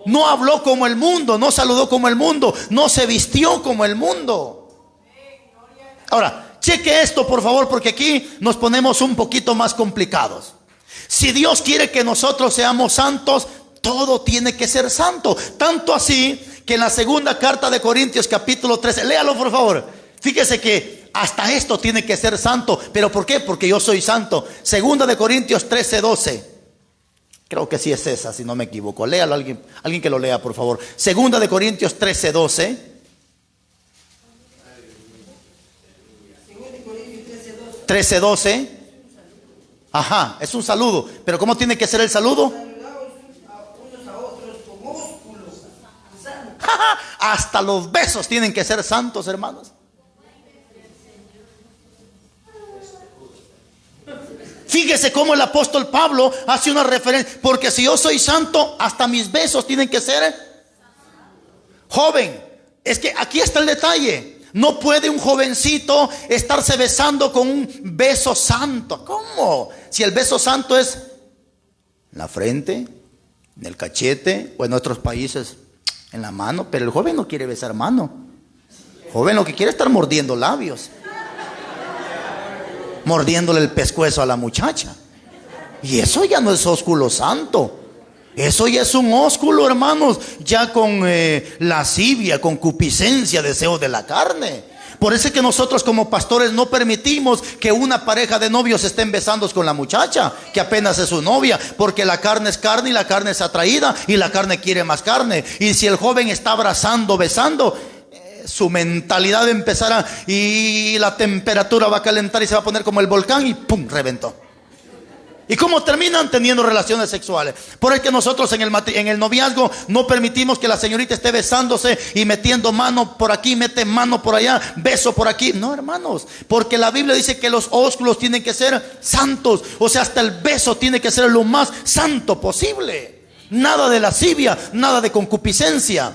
No habló como el mundo, no saludó como el mundo, no se vistió como el mundo. Ahora, cheque esto por favor, porque aquí nos ponemos un poquito más complicados. Si Dios quiere que nosotros seamos santos, todo tiene que ser santo. Tanto así que en la segunda carta de Corintios capítulo 13, léalo por favor. Fíjese que hasta esto tiene que ser santo. ¿Pero por qué? Porque yo soy santo. Segunda de Corintios 13:12. Creo que sí es esa, si no me equivoco. Léalo alguien que lo lea por favor. Segunda de Corintios 13:12. 13:12. Ajá, es un saludo. Pero ¿cómo tiene que ser el saludo? Hasta los besos tienen que ser santos, hermanos. Fíjese cómo el apóstol Pablo hace una referencia. Porque si yo soy santo, hasta mis besos tienen que ser. Joven, es que aquí está el detalle. No puede un jovencito estarse besando con un beso santo. ¿Cómo? Si el beso santo es en la frente, en el cachete, o en otros países en la mano. Pero el joven no quiere besar mano. El joven lo que quiere es estar mordiendo labios, mordiéndole el pescuezo a la muchacha. Y eso ya no es ósculo santo. Eso ya es un ósculo, hermanos, ya con lascivia, concupiscencia, deseo de la carne. Por eso es que nosotros como pastores no permitimos que una pareja de novios estén besándose con la muchacha, que apenas es su novia, porque la carne es carne y la carne es atraída y la carne quiere más carne. Y si el joven está abrazando, besando, su mentalidad empezará y la temperatura va a calentar y se va a poner como el volcán y ¡pum! Reventó. ¿Y cómo terminan? Teniendo relaciones sexuales. Por eso que nosotros en el noviazgo no permitimos que la señorita esté besándose y metiendo mano por aquí, mete mano por allá, beso por aquí. No, hermanos, porque la Biblia dice que los ósculos tienen que ser santos. O sea, hasta el beso tiene que ser lo más santo posible. Nada de lascivia, nada de concupiscencia.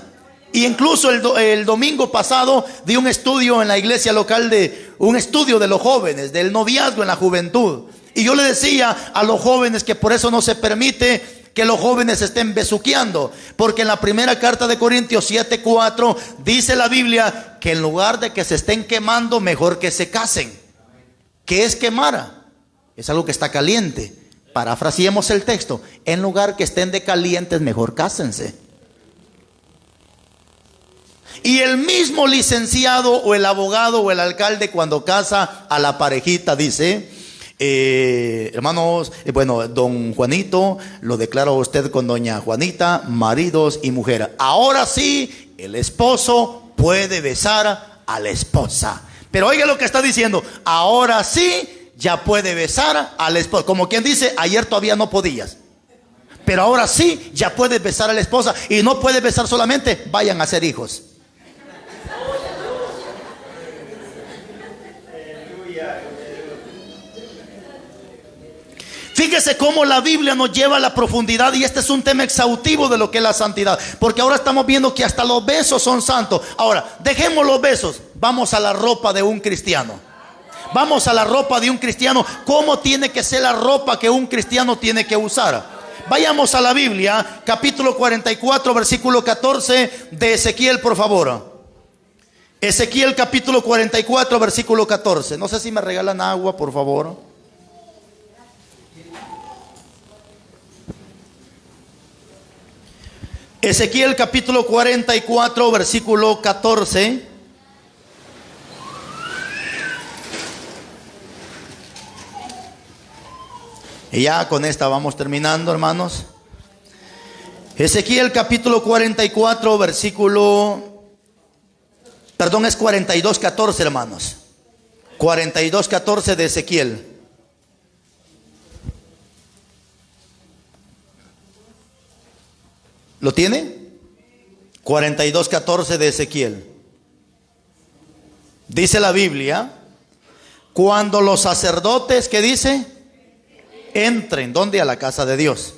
Y incluso el domingo pasado di un estudio en la iglesia local, un estudio de los jóvenes, del noviazgo en la juventud. Y yo le decía a los jóvenes que por eso no se permite que los jóvenes estén besuqueando, porque en la primera carta de Corintios 7:4 dice la Biblia que en lugar de que se estén quemando, mejor que se casen. ¿Qué es quemar? Es algo que está caliente. Parafraseemos el texto: en lugar que estén de calientes, mejor cásense. Y el mismo licenciado o el abogado o el alcalde, cuando casa a la parejita, dice: Hermanos, bueno, don Juanito, lo declara usted con doña Juanita, maridos y mujeres. Ahora sí, el esposo puede besar a la esposa. Pero oiga lo que está diciendo, ahora sí ya puede besar a la esposa. Como quien dice, ayer todavía no podías, pero ahora sí ya puedes besar a la esposa. Y no puedes besar solamente, vayan a ser hijos. Fíjese cómo la Biblia nos lleva a la profundidad, y este es un tema exhaustivo de lo que es la santidad, porque ahora estamos viendo que hasta los besos son santos. Ahora, dejemos los besos, vamos a la ropa de un cristiano. Vamos a la ropa de un cristiano. ¿Cómo tiene que ser la ropa que un cristiano tiene que usar? Vayamos a la Biblia, capítulo 44, versículo 14 de Ezequiel, por favor. Ezequiel capítulo 44, versículo 14. No sé si me regalan agua, por favor. Ezequiel capítulo 44, versículo 14. Y ya con esta vamos terminando, hermanos. Ezequiel capítulo 44, versículo... Perdón, es 42, 14, hermanos. 42, 14 de Ezequiel. ¿Lo tiene? 42, 14 de Ezequiel. Dice la Biblia, cuando los sacerdotes, ¿qué dice? Entren, ¿dónde? A la casa de Dios.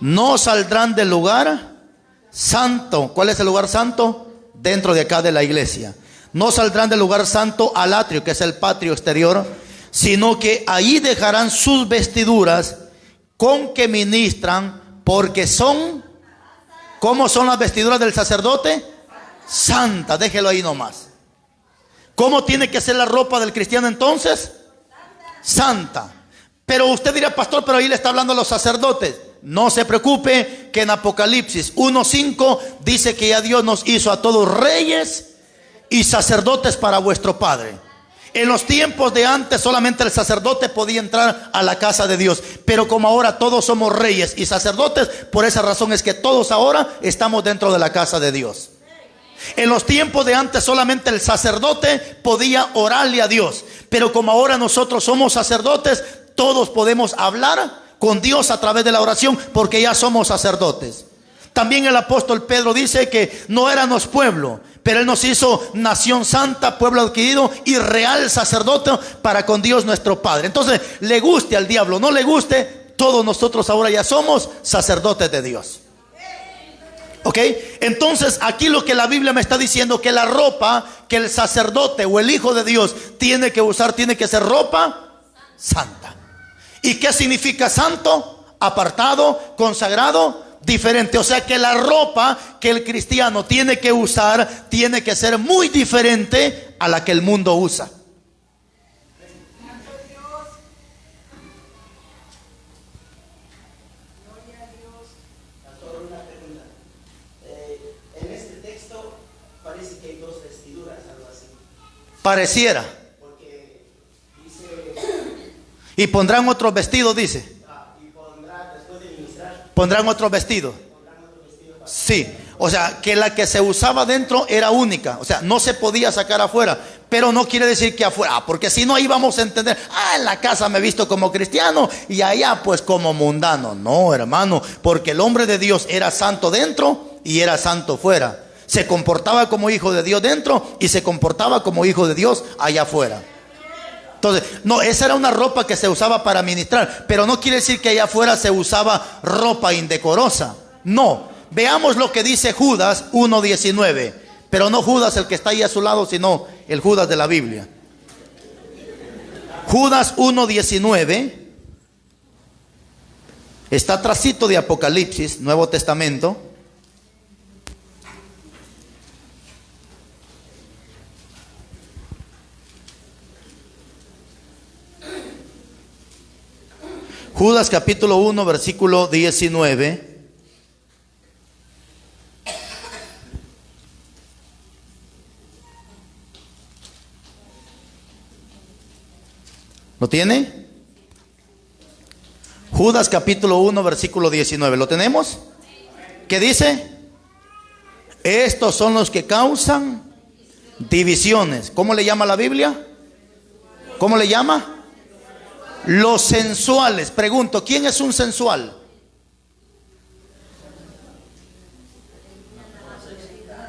No saldrán del lugar santo. ¿Cuál es el lugar santo? Dentro de acá de la iglesia. No saldrán del lugar santo al atrio, que es el patio exterior, sino que ahí dejarán sus vestiduras con que ministran, porque son... ¿Cómo son las vestiduras del sacerdote? Santa, déjelo ahí nomás. ¿Cómo tiene que ser la ropa del cristiano entonces? Santa. Pero usted dirá, pastor, pero ahí le está hablando a los sacerdotes. No se preocupe, que en Apocalipsis 1:5 dice que ya Dios nos hizo a todos reyes y sacerdotes para vuestro Padre. En los tiempos de antes solamente el sacerdote podía entrar a la casa de Dios, pero como ahora todos somos reyes y sacerdotes, por esa razón es que todos ahora estamos dentro de la casa de Dios. En los tiempos de antes solamente el sacerdote podía orarle a Dios, pero como ahora nosotros somos sacerdotes, todos podemos hablar con Dios a través de la oración, porque ya somos sacerdotes. También el apóstol Pedro dice que no éramos pueblo, pero Él nos hizo nación santa, pueblo adquirido y real sacerdote para con Dios nuestro Padre. Entonces, le guste al diablo, no le guste, todos nosotros ahora ya somos sacerdotes de Dios. ¿Ok? Entonces, aquí lo que la Biblia me está diciendo, que la ropa que el sacerdote o el hijo de Dios tiene que usar, tiene que ser ropa santa. ¿Y qué significa santo? Apartado, consagrado, diferente. O sea que la ropa que el cristiano tiene que usar tiene que ser muy diferente a la que el mundo usa. Pastor, una pregunta. En este texto parece que hay dos vestiduras, algo así. Pareciera. Porque dice... Y pondrán otros vestidos, dice. y pondrá, después de ministrar, Pondrán otros vestidos. Sí, o sea que la que se usaba dentro era única, o sea, no se podía sacar afuera, pero no quiere decir que afuera, porque si no ahí vamos a entender, en la casa me he visto como cristiano y allá pues como mundano. No, hermano, porque el hombre de Dios era santo dentro y era santo fuera. Se comportaba como hijo de Dios dentro y se comportaba como hijo de Dios allá afuera. Entonces, no, esa era una ropa que se usaba para ministrar, pero no quiere decir que allá afuera se usaba ropa indecorosa. No, veamos lo que dice Judas 1:19, pero no Judas el que está ahí a su lado, sino el Judas de la Biblia. Judas 1:19 está atrasito de Apocalipsis, Nuevo Testamento. Judas capítulo 1, versículo 19. ¿Lo tiene? Judas capítulo 1 versículo 19. ¿Lo tenemos? ¿Qué dice? Estos son los que causan divisiones. ¿Cómo le llama la Biblia? ¿Cómo le llama? Los sensuales. Pregunto, ¿quién es un sensual?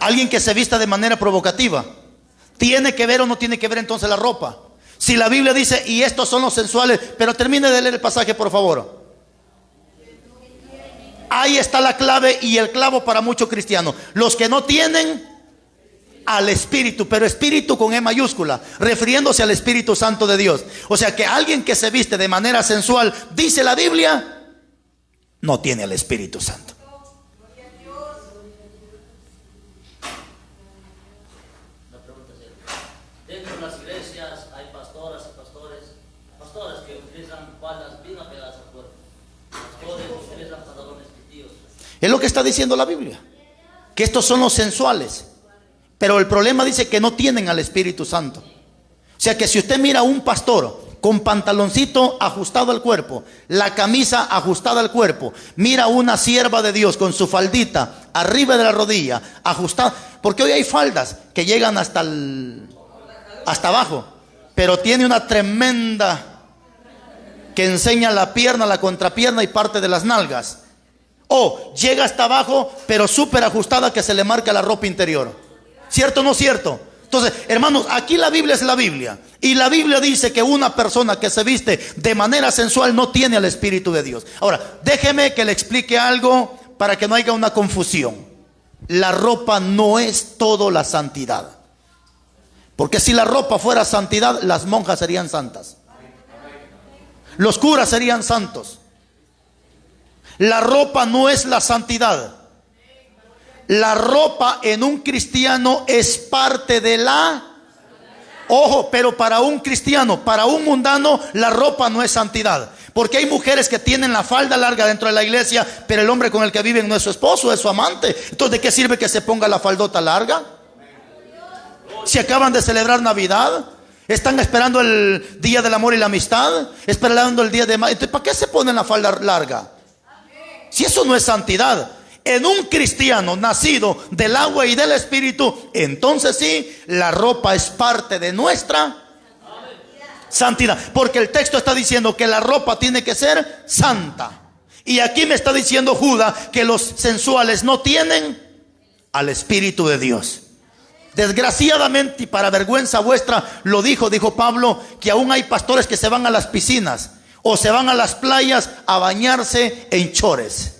Alguien que se vista de manera provocativa. ¿Tiene que ver o no tiene que ver entonces la ropa? Si la Biblia dice, y estos son los sensuales, pero termine de leer el pasaje, por favor. Ahí está la clave y el clavo para muchos cristianos. Los que no tienen al Espíritu, pero Espíritu con E mayúscula, refiriéndose al Espíritu Santo de Dios. O sea que alguien que se viste de manera sensual, dice la Biblia, no tiene al Espíritu Santo. Dentro de las iglesias hay pastoras y pastores que utilizan faldas bien apegadas al cuerpo. Pastores utilizan pantalones pitidos. Es lo que está diciendo la Biblia, que estos son los sensuales. Pero el problema dice que no tienen al Espíritu Santo. O sea que si usted mira a un pastor con pantaloncito ajustado al cuerpo, la camisa ajustada al cuerpo, mira a una sierva de Dios con su faldita arriba de la rodilla, ajustada, porque hoy hay faldas que llegan hasta abajo, pero tiene una tremenda que enseña la pierna, la contrapierna y parte de las nalgas. O llega hasta abajo, pero súper ajustada que se le marca la ropa interior. ¿Cierto o no cierto? Entonces, hermanos, aquí la Biblia es la Biblia. Y la Biblia dice que una persona que se viste de manera sensual no tiene al Espíritu de Dios. Ahora, déjeme que le explique algo para que no haya una confusión. La ropa no es todo la santidad. Porque si la ropa fuera santidad, las monjas serían santas. Los curas serían santos. La ropa no es la santidad. La ropa en un cristiano es parte de la... Ojo, pero para un cristiano, para un mundano, la ropa no es santidad. Porque hay mujeres que tienen la falda larga dentro de la iglesia, pero el hombre con el que viven no es su esposo, es su amante. Entonces, ¿de qué sirve que se ponga la faldota larga? Si acaban de celebrar Navidad, están esperando el día del amor y la amistad, esperando el día de mayo. Entonces, ¿para qué se ponen la falda larga? Si eso no es santidad. En un cristiano nacido del agua y del Espíritu, entonces sí, la ropa es parte de nuestra santidad. Porque el texto está diciendo que la ropa tiene que ser santa. Y aquí me está diciendo Judas que los sensuales no tienen al Espíritu de Dios. Desgraciadamente y para vergüenza vuestra, dijo Pablo, que aún hay pastores que se van a las piscinas o se van a las playas a bañarse en chores.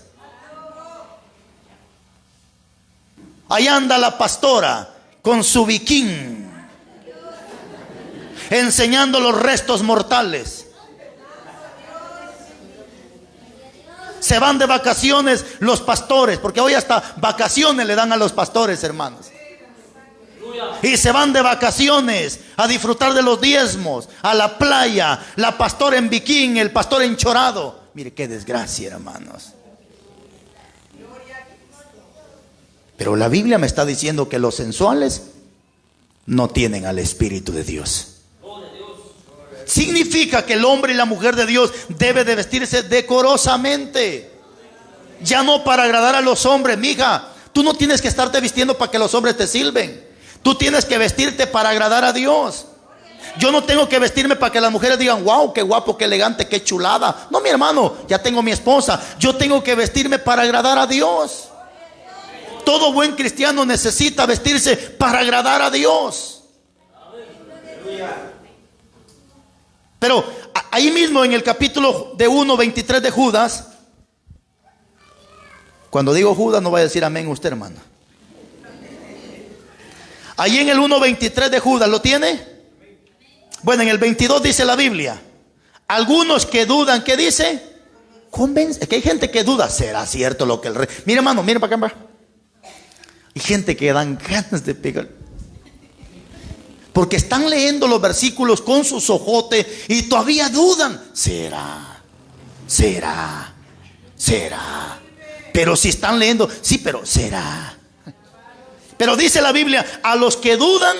Ahí anda la pastora con su bikini, enseñando los restos mortales. Se van de vacaciones los pastores, porque hoy hasta vacaciones le dan a los pastores, hermanos. Y se van de vacaciones a disfrutar de los diezmos, a la playa, la pastora en bikini, el pastor enchorado. Mire qué desgracia, hermanos. Pero la Biblia me está diciendo que los sensuales no tienen al Espíritu de Dios. Significa que el hombre y la mujer de Dios debe de vestirse decorosamente. Ya no para agradar a los hombres, mija. Tú no tienes que estarte vistiendo para que los hombres te sirven. Tú tienes que vestirte para agradar a Dios. Yo no tengo que vestirme para que las mujeres digan, wow, qué guapo, qué elegante, qué chulada. No, mi hermano, ya tengo mi esposa. Yo tengo que vestirme para agradar a Dios. Todo buen cristiano necesita vestirse para agradar a Dios. Pero ahí mismo en el capítulo de 1:23 de Judas, cuando digo Judas no vaya a decir amén usted, hermano. Ahí en el 1:23 de Judas, ¿lo tiene? Bueno, en el 22 dice la Biblia, algunos que dudan, ¿qué dice? Convence, que hay gente que duda, ¿será cierto lo que el rey? Mira, hermano, mira para acá. Hay gente que dan ganas de pegar, porque están leyendo los versículos con sus ojotes y todavía dudan. ¿Será? Pero si están leyendo, sí, pero será. Pero dice la Biblia, a los que dudan,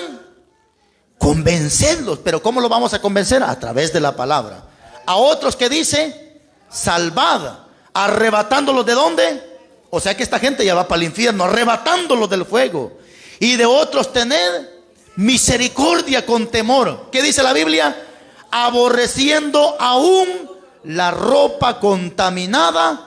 convencedlos. Pero ¿cómo lo vamos a convencer? A través de la palabra. A otros que dice, salvad, arrebatándolos ¿de dónde? O sea que esta gente ya va para el infierno, arrebatándolos del fuego. Y de otros tened misericordia con temor. ¿Qué dice la Biblia? Aborreciendo aún la ropa contaminada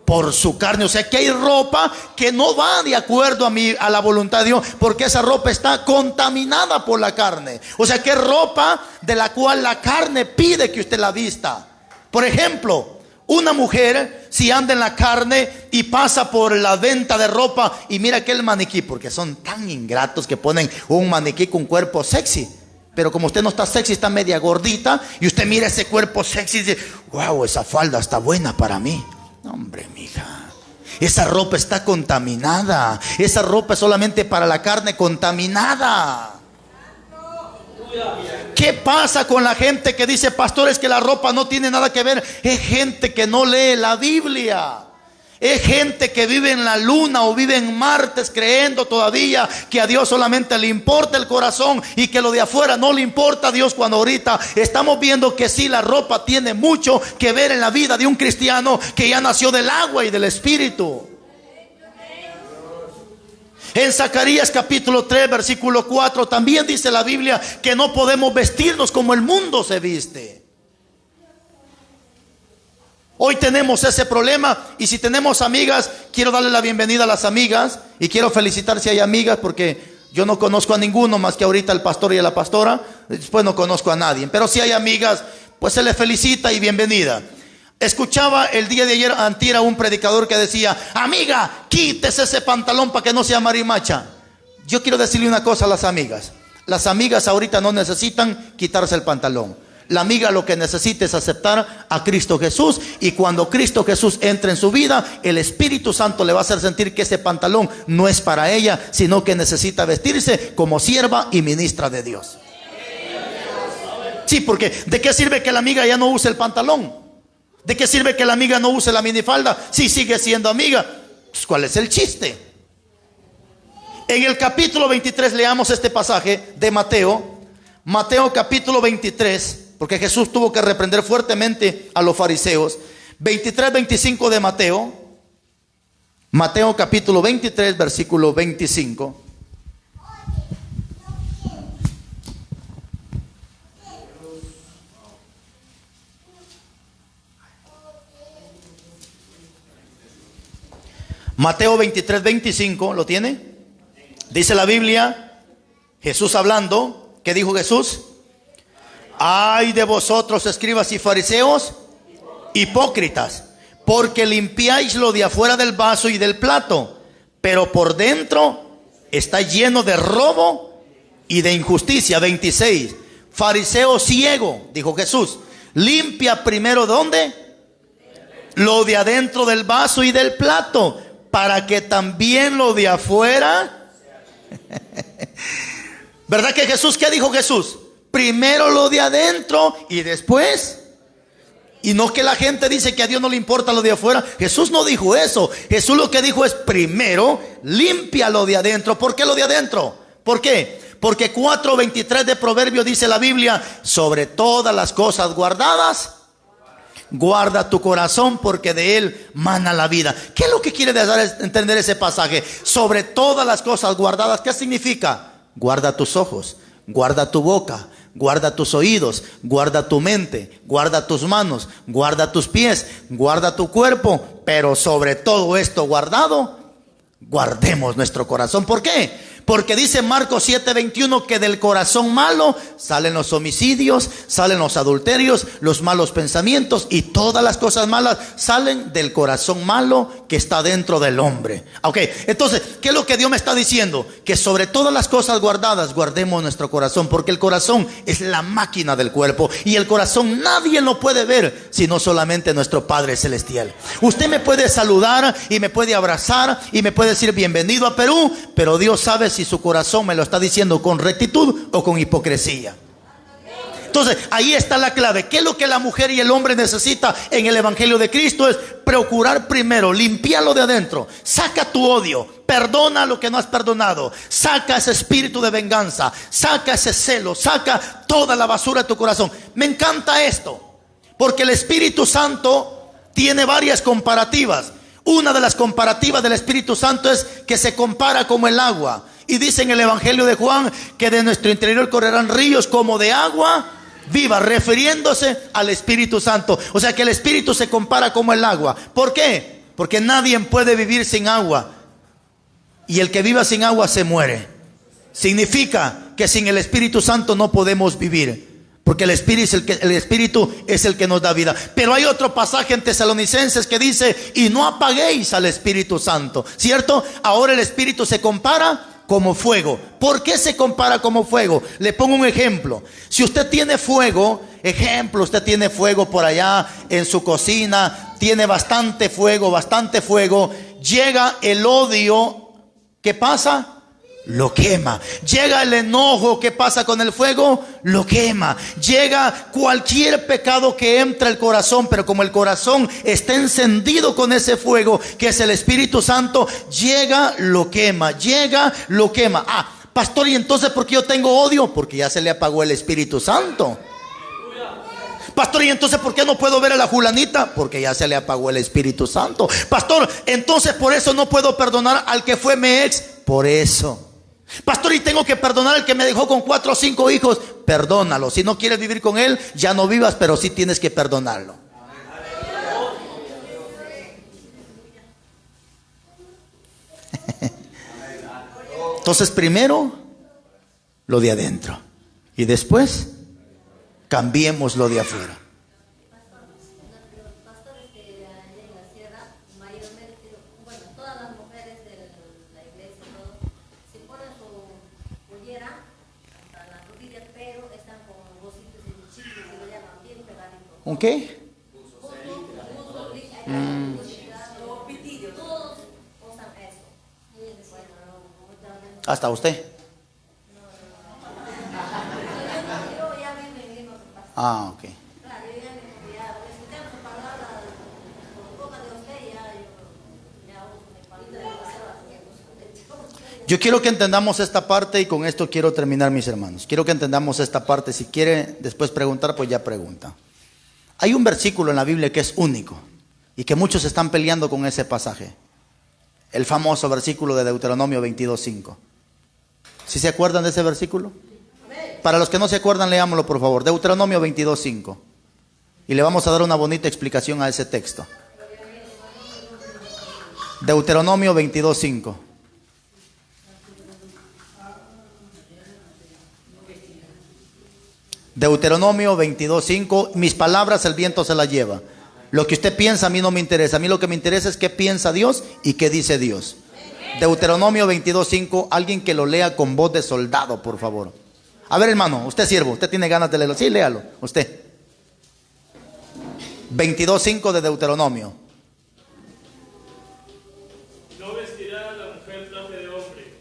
por su carne. O sea que hay ropa que no va de acuerdo a la voluntad de Dios, porque esa ropa está contaminada por la carne. O sea que es ropa de la cual la carne pide que usted la vista. Por ejemplo, una mujer si anda en la carne y pasa por la venta de ropa y mira aquel maniquí, porque son tan ingratos que ponen un maniquí con cuerpo sexy, pero como usted no está sexy, está media gordita, y usted mira ese cuerpo sexy y dice: wow, esa falda está buena para mí. No, hombre, mija, esa ropa está contaminada. Esa ropa es solamente para la carne contaminada. ¿Qué pasa con la gente que dice: pastores, que la ropa no tiene nada que ver? Es gente que no lee la Biblia. Es gente que vive en la luna o vive en Marte, creyendo todavía que a Dios solamente le importa el corazón y que lo de afuera no le importa a Dios, cuando ahorita estamos viendo que sí, la ropa tiene mucho que ver en la vida de un cristiano que ya nació del agua y del Espíritu. En Zacarías capítulo 3 versículo 4 también dice la Biblia que no podemos vestirnos como el mundo se viste. Hoy tenemos ese problema, y si tenemos amigas, quiero darle la bienvenida a las amigas y quiero felicitar si hay amigas, porque yo no conozco a ninguno más que ahorita el pastor y a la pastora. Después no conozco a nadie, pero si hay amigas, pues se les felicita y bienvenida. Escuchaba el día de ayer, antier, a un predicador que decía: amiga, quítese ese pantalón para que no sea marimacha. Yo quiero decirle una cosa a las amigas. Las amigas ahorita no necesitan quitarse el pantalón. La amiga lo que necesita es aceptar a Cristo Jesús, y cuando Cristo Jesús entre en su vida, el Espíritu Santo le va a hacer sentir que ese pantalón no es para ella, sino que necesita vestirse como sierva y ministra de Dios. Sí, porque ¿de qué sirve que la amiga ya no use el pantalón? ¿De qué sirve que la amiga no use la minifalda si sigue siendo amiga? Pues, ¿cuál es el chiste? En el capítulo 23 leamos este pasaje de Mateo. Mateo capítulo 23, porque Jesús tuvo que reprender fuertemente a los fariseos. 23-25 de Mateo. Mateo capítulo 23 versículo 25. Mateo 23-25, ¿lo tiene? Dice la Biblia, Jesús hablando, ¿qué dijo Jesús? Ay de vosotros, escribas y fariseos, hipócritas, porque limpiáis lo de afuera del vaso y del plato, pero por dentro está lleno de robo y de injusticia. 26, fariseo ciego, dijo Jesús, limpia primero ¿dónde? Lo de adentro del vaso y del plato, para que también lo de afuera. ¿Verdad que Jesús, qué dijo Jesús? Primero lo de adentro y después. Y no que la gente dice que a Dios no le importa lo de afuera. Jesús no dijo eso. Jesús lo que dijo es: primero limpia lo de adentro. ¿Por qué lo de adentro? ¿Por qué? Porque 4:23 de Proverbios dice la Biblia: sobre todas las cosas guardadas, guarda tu corazón, porque de él mana la vida. ¿Qué es lo que quiere dar a entender ese pasaje? Sobre todas las cosas guardadas, ¿qué significa? Guarda tus ojos, guarda tu boca, guarda tus oídos, guarda tu mente, guarda tus manos, guarda tus pies, guarda tu cuerpo. Pero sobre todo esto guardado, guardemos nuestro corazón. ¿Por qué? Porque dice Marcos 7:21 que del corazón malo salen los homicidios, salen los adulterios, los malos pensamientos, y todas las cosas malas salen del corazón malo que está dentro del hombre. Ok, entonces, ¿qué es lo que Dios me está diciendo? Que sobre todas las cosas guardadas, guardemos nuestro corazón, porque el corazón es la máquina del cuerpo, y el corazón nadie lo puede ver sino solamente nuestro Padre Celestial. Usted me puede saludar y me puede abrazar y me puede decir bienvenido a Perú, pero Dios sabe si su corazón me lo está diciendo con rectitud o con hipocresía. Entonces ahí está la clave. ¿Qué es lo que la mujer y el hombre necesita en el evangelio de Cristo? Es procurar primero limpiarlo de adentro. Saca tu odio, perdona lo que no has perdonado, saca ese espíritu de venganza, saca ese celo, saca toda la basura de tu corazón. Me encanta esto, porque el Espíritu Santo tiene varias comparativas. Una de las comparativas del Espíritu Santo es que se compara como el agua. Y dice en el Evangelio de Juan que de nuestro interior correrán ríos como de agua viva, refiriéndose al Espíritu Santo. O sea que el Espíritu se compara como el agua. ¿Por qué? Porque nadie puede vivir sin agua. Y el que viva sin agua se muere. Significa que sin el Espíritu Santo no podemos vivir. Porque el Espíritu es el que nos da vida. Pero hay otro pasaje en Tesalonicenses que dice: y no apaguéis al Espíritu Santo. ¿Cierto? Ahora el Espíritu se compara como fuego. ¿Por qué se compara como fuego? Le pongo un ejemplo. Si usted tiene fuego, usted tiene fuego por allá en su cocina, tiene bastante fuego, llega el odio, ¿qué pasa? Lo quema. Llega el enojo, ¿qué pasa con el fuego? Lo quema. Llega cualquier pecado que entra al corazón, pero como el corazón está encendido con ese fuego, que es el Espíritu Santo, llega, lo quema. Pastor, ¿y entonces por qué yo tengo odio? Porque ya se le apagó el Espíritu Santo. Pastor, ¿y entonces por qué no puedo ver a la fulanita? Porque ya se le apagó el Espíritu Santo. Pastor, entonces por eso no puedo perdonar al que fue mi ex. Por eso. Pastor, y tengo que perdonar al que me dejó con 4 o 5 hijos. Perdónalo. Si no quieres vivir con él, ya no vivas, pero sí tienes que perdonarlo. Entonces primero lo de adentro y después cambiemos lo de afuera. ¿Un qué? Hasta usted. Ah, ok. Yo quiero que entendamos esta parte y con esto quiero terminar, mis hermanos. Quiero que entendamos esta parte. Si quiere después preguntar, pues ya pregunta. Hay un versículo en la Biblia que es único y que muchos están peleando con ese pasaje. El famoso versículo de Deuteronomio 22:5. ¿Sí se acuerdan de ese versículo? Para los que no se acuerdan, leámoslo por favor. Deuteronomio 22:5. Y le vamos a dar una bonita explicación a ese texto. Deuteronomio 22:5. Deuteronomio 22:5. Mis palabras el viento se las lleva. Lo que usted piensa a mí no me interesa. A mí lo que me interesa es qué piensa Dios y qué dice Dios. Deuteronomio 22:5. Alguien que lo lea con voz de soldado, por favor. A ver, hermano, usted siervo, usted tiene ganas de leerlo. Sí, léalo, usted. 22:5 de Deuteronomio. No vestirá la mujer traje de hombre,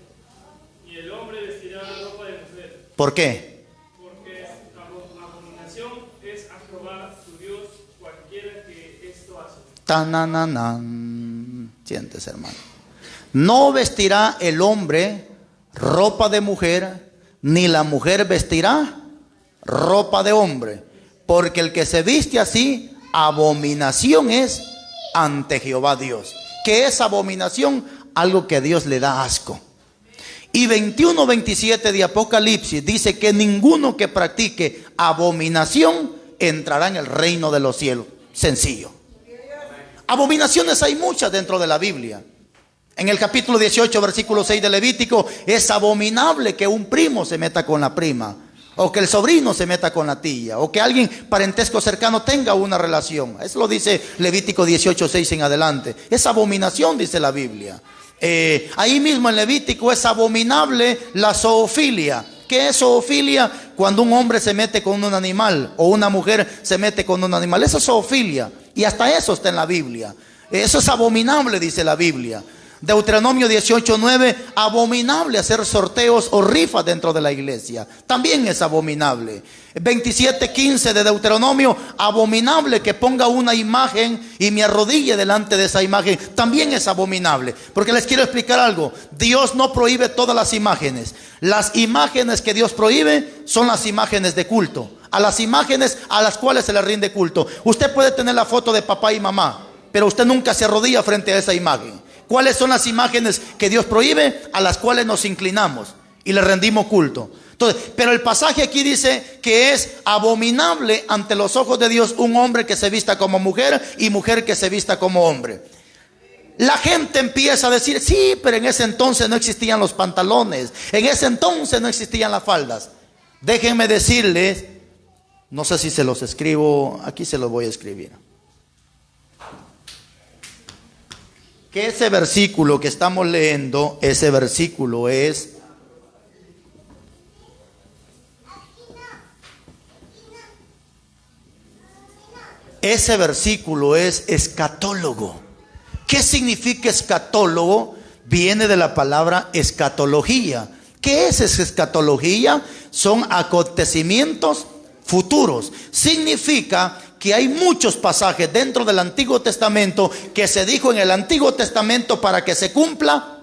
ni el hombre vestirá ropa de mujer. ¿Por qué? Porque abominación es a Jehová su Dios cualquiera que esto hace. Tanananan. Siéntese, hermano. No vestirá el hombre ropa de mujer, ni la mujer vestirá ropa de hombre, porque el que se viste así, abominación es ante Jehová Dios. ¿Qué es abominación? Algo que a Dios le da asco. Y 21:27 de Apocalipsis dice que ninguno que practique abominación entrará en el reino de los cielos. Sencillo. Abominaciones hay muchas dentro de la Biblia. En el capítulo 18, versículo 6 de Levítico, es abominable que un primo se meta con la prima, o que el sobrino se meta con la tía, o que alguien parentesco cercano tenga una relación. Eso lo dice Levítico 18:6 en adelante. Es abominación, dice la Biblia. Ahí mismo en Levítico es abominable la zoofilia. ¿Qué es zoofilia? Cuando un hombre se mete con un animal o una mujer se mete con un animal. Eso es zoofilia. Y hasta eso está en la Biblia. Eso es abominable, dice la Biblia. Deuteronomio 18:9, abominable hacer sorteos o rifas dentro de la iglesia. También es abominable. 27:15 de Deuteronomio, abominable que ponga una imagen y me arrodille delante de esa imagen. También es abominable. Porque les quiero explicar algo. Dios no prohíbe todas las imágenes. Las imágenes que Dios prohíbe son las imágenes de culto. a las imágenes a las cuales se le rinde culto. Usted puede tener la foto de papá y mamá, pero usted nunca se arrodilla frente a esa imagen. ¿Cuáles son las imágenes que Dios prohíbe? A las cuales nos inclinamos y le rendimos culto. Entonces, pero el pasaje aquí dice que es abominable ante los ojos de Dios un hombre que se vista como mujer y mujer que se vista como hombre. La gente empieza a decir, sí, pero en ese entonces no existían los pantalones, en ese entonces no existían las faldas. Déjenme decirles, no sé si se los escribo, aquí se los voy a escribir, que ese versículo que estamos leyendo, ese versículo es escatólogo. ¿Qué significa escatólogo? Viene de la palabra escatología. ¿Qué es escatología? Son acontecimientos futuros. Significa que hay muchos pasajes dentro del Antiguo Testamento que se dijo en el Antiguo Testamento para que se cumpla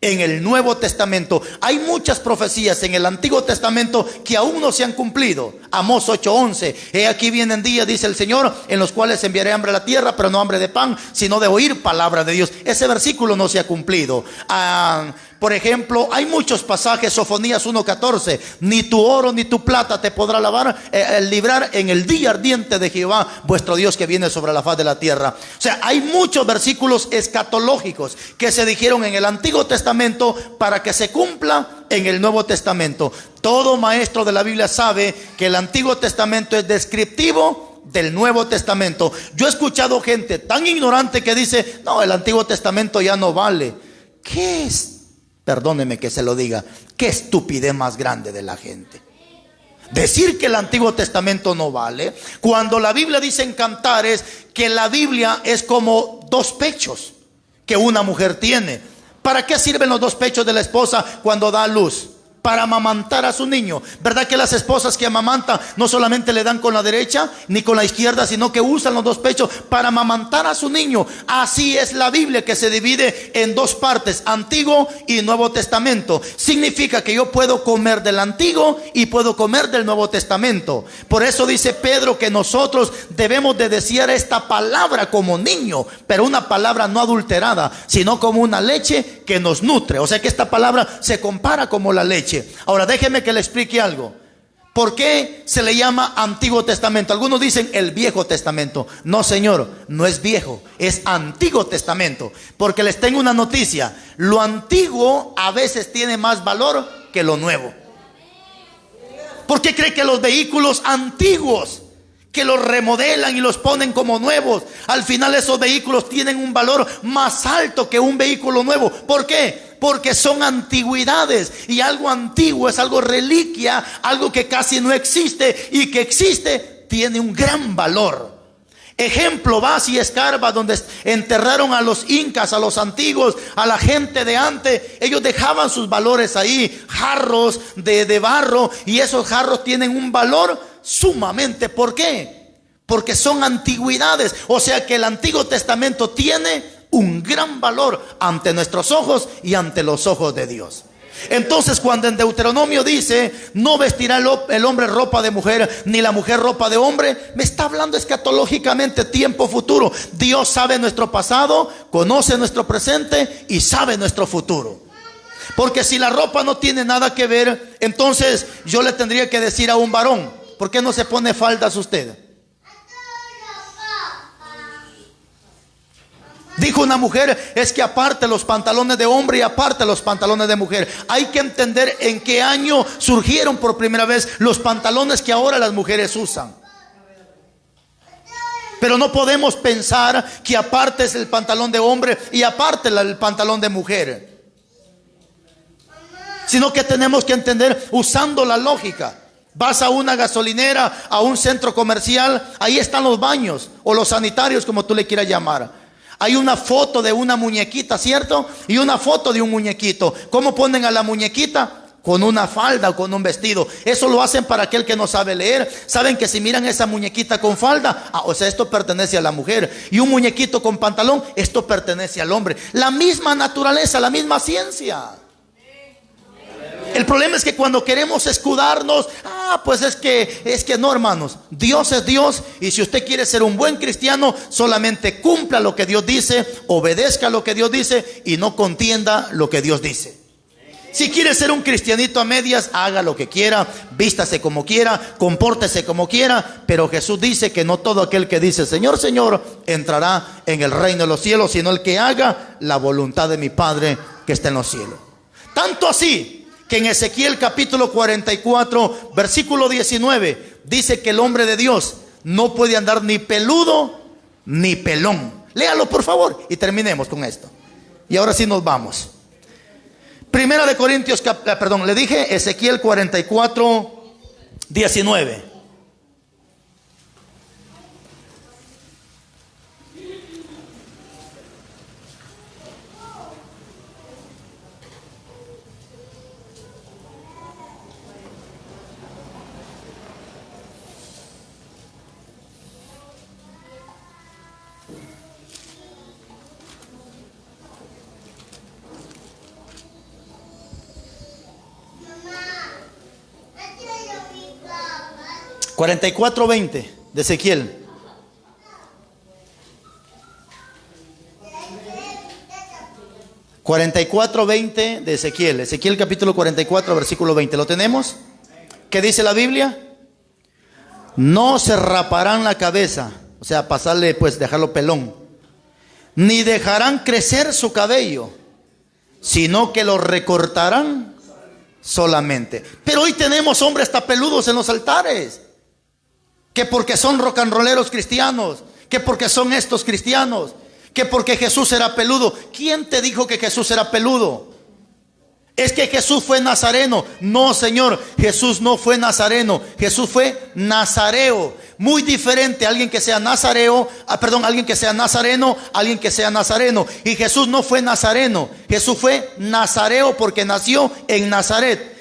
en el Nuevo Testamento. Hay muchas profecías en el Antiguo Testamento que aún no se han cumplido. Amós 8:11. He aquí vienen días, dice el Señor, en los cuales enviaré hambre a la tierra, pero no hambre de pan, sino de oír palabra de Dios. Ese versículo no se ha cumplido. Por ejemplo, hay muchos pasajes, Sofonías 1:14, ni tu oro ni tu plata te podrá librar en el día ardiente de Jehová, vuestro Dios, que viene sobre la faz de la tierra. O sea, hay muchos versículos escatológicos que se dijeron en el Antiguo Testamento para que se cumpla en el Nuevo Testamento. Todo maestro de la Biblia sabe que el Antiguo Testamento es descriptivo del Nuevo Testamento. Yo he escuchado gente tan ignorante que dice, no, el Antiguo Testamento ya no vale. ¿Qué es? Perdóneme que se lo diga, qué estupidez más grande de la gente. Decir que el Antiguo Testamento no vale, cuando la Biblia dice en Cantares que la Biblia es como dos pechos que una mujer tiene. ¿Para qué sirven los dos pechos de la esposa cuando da a luz? Para amamantar a su niño. ¿Verdad que las esposas que amamantan no solamente le dan con la derecha ni con la izquierda, sino que usan los dos pechos para amamantar a su niño? Así es la Biblia, que se divide en dos partes, Antiguo y Nuevo Testamento. Significa que yo puedo comer del Antiguo y puedo comer del Nuevo Testamento. Por eso dice Pedro que nosotros debemos de desear esta palabra como niño, pero una palabra no adulterada, sino como una leche que nos nutre. O sea que esta palabra se compara como la leche. Ahora déjeme que le explique algo. ¿Por qué se le llama Antiguo Testamento? Algunos dicen el Viejo Testamento. No, señor, no es viejo, es Antiguo Testamento. Porque les tengo una noticia: lo antiguo a veces tiene más valor que lo nuevo. ¿Por qué cree que los vehículos antiguos, que los remodelan y los ponen como nuevos, al final esos vehículos tienen un valor más alto que un vehículo nuevo? ¿Por qué? Porque son antigüedades, y algo antiguo es algo reliquia, algo que casi no existe, y que existe tiene un gran valor. Ejemplo, vas y escarba donde enterraron a los incas, a los antiguos, a la gente de antes. Ellos dejaban sus valores ahí, jarros de barro, y esos jarros tienen un valor sumamente. ¿Por qué? Porque son antigüedades. O sea que el Antiguo Testamento tiene un gran valor ante nuestros ojos y ante los ojos de Dios. Entonces, cuando en Deuteronomio dice no vestirá el hombre ropa de mujer, ni la mujer ropa de hombre, me está hablando escatológicamente, tiempo futuro. Dios sabe nuestro pasado, conoce nuestro presente y sabe nuestro futuro. Porque si la ropa no tiene nada que ver, entonces yo le tendría que decir a un varón: ¿por qué no se pone faldas usted? Dijo una mujer: es que aparte los pantalones de hombre y aparte los pantalones de mujer. Hay que entender en qué año surgieron por primera vez los pantalones que ahora las mujeres usan. Pero no podemos pensar que aparte es el pantalón de hombre y aparte el pantalón de mujer, sino que tenemos que entender usando la lógica. Vas a una gasolinera, a un centro comercial, ahí están los baños o los sanitarios, como tú le quieras llamar. Hay una foto de una muñequita, ¿cierto? Y una foto de un muñequito. ¿Cómo ponen a la muñequita? Con una falda o con un vestido. Eso lo hacen para aquel que no sabe leer. Saben que si miran esa muñequita con falda, o sea, esto pertenece a la mujer. Y un muñequito con pantalón, esto pertenece al hombre. La misma naturaleza, la misma ciencia. El problema es que cuando queremos escudarnos, pues es que no, hermanos. Dios es Dios, y si usted quiere ser un buen cristiano, solamente cumpla lo que Dios dice, obedezca lo que Dios dice y no contienda lo que Dios dice. Si quiere ser un cristianito a medias, haga lo que quiera, vístase como quiera, compórtese como quiera, pero Jesús dice que no todo aquel que dice Señor, Señor, entrará en el reino de los cielos, sino el que haga la voluntad de mi Padre que está en los cielos. Tanto así que en Ezequiel capítulo 44 versículo 19 dice que el hombre de Dios no puede andar ni peludo ni pelón. Léalo por favor y terminemos con esto. Y ahora sí nos vamos. Primera de Corintios, le dije Ezequiel 44, 19. Mamá, 44:20 de Ezequiel. (44:20 de Ezequiel). Ezequiel capítulo 44 versículo 20. ¿Lo tenemos? ¿Qué dice la Biblia? No se raparán la cabeza, o sea, pasarle, pues dejarlo pelón, ni dejarán crecer su cabello, sino que lo recortarán solamente. Pero hoy tenemos hombres tapeludos en los altares, que porque son rock and rolleros cristianos, que porque son estos cristianos, que porque Jesús era peludo. ¿Quién te dijo que Jesús era peludo? Es que Jesús fue nazareno. No, Señor, Jesús no fue nazareno. Jesús fue nazareo. Muy diferente a alguien que sea nazareo, alguien que sea nazareno, alguien que sea nazareno. Y Jesús no fue nazareno. Jesús fue nazareo porque nació en Nazaret.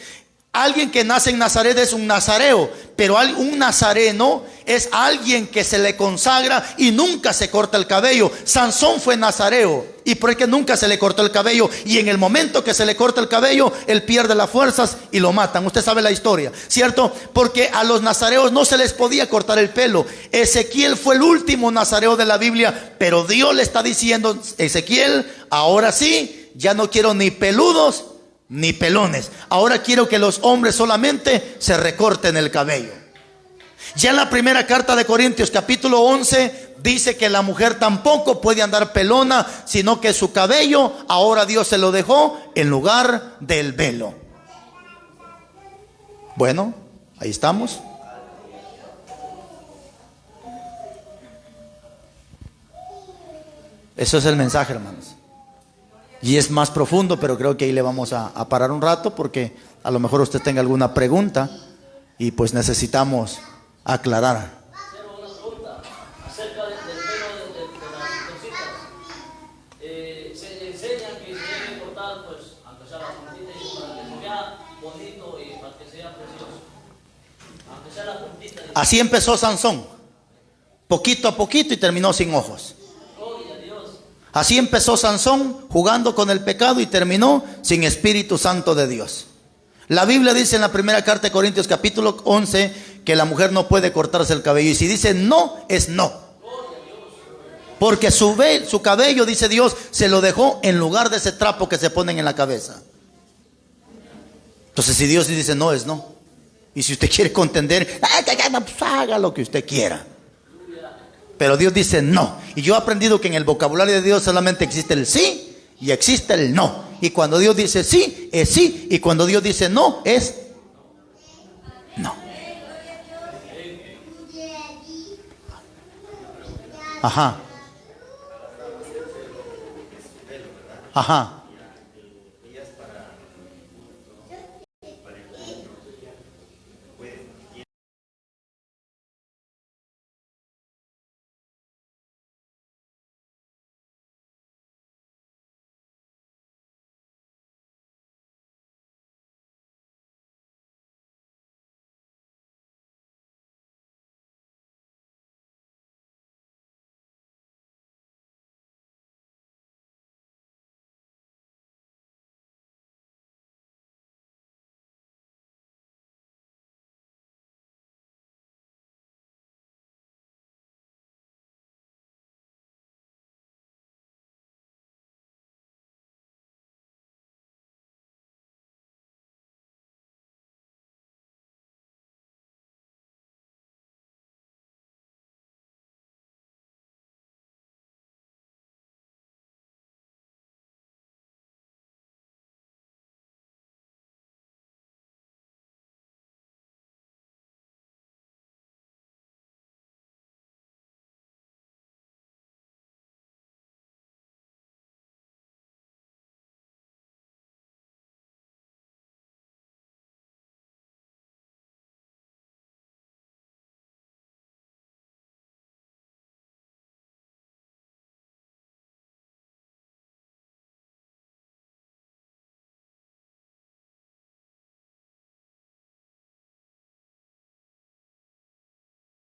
Alguien que nace en Nazaret es un nazareo, pero un nazareno es alguien que se le consagra y nunca se corta el cabello. Sansón fue nazareo y porque nunca se le cortó el cabello, y en el momento que se le corta el cabello, él pierde las fuerzas y lo matan. Usted sabe la historia, ¿cierto? Porque a los nazareos no se les podía cortar el pelo. Ezequiel fue el último nazareo de la Biblia, pero Dios le está diciendo: Ezequiel, ahora sí, ya no quiero ni peludos ni pelones. Ahora quiero que los hombres solamente se recorten el cabello. Ya en la primera carta de Corintios capítulo 11 dice que la mujer tampoco puede andar pelona, sino que su cabello ahora Dios se lo dejó en lugar del velo. Bueno, ahí estamos. Eso es el mensaje, hermanos. Y es más profundo, pero creo que ahí le vamos a parar un rato, porque a lo mejor usted tenga alguna pregunta y pues necesitamos aclarar. Hacer una pregunta acerca del pelo de las cositas. Se enseña que se debe cortar, pues, aunque sea la puntita, para que se vea bonito y para que sea precioso. Aunque sea la puntita. Así empezó Sansón, poquito a poquito, y terminó sin ojos. Así empezó Sansón, jugando con el pecado, y terminó sin Espíritu Santo de Dios. La Biblia dice en la primera carta de Corintios capítulo 11 que la mujer no puede cortarse el cabello, y si dice no, es no, porque su cabello, dice Dios, se lo dejó en lugar de ese trapo que se ponen en la cabeza. Entonces, si Dios dice no, es no. Y si usted quiere contender, pues haga lo que usted quiera. Pero Dios dice no. Y yo he aprendido que en el vocabulario de Dios solamente existe el sí y existe el no. Y cuando Dios dice sí, es sí. Y cuando Dios dice no, es no. Ajá. Ajá.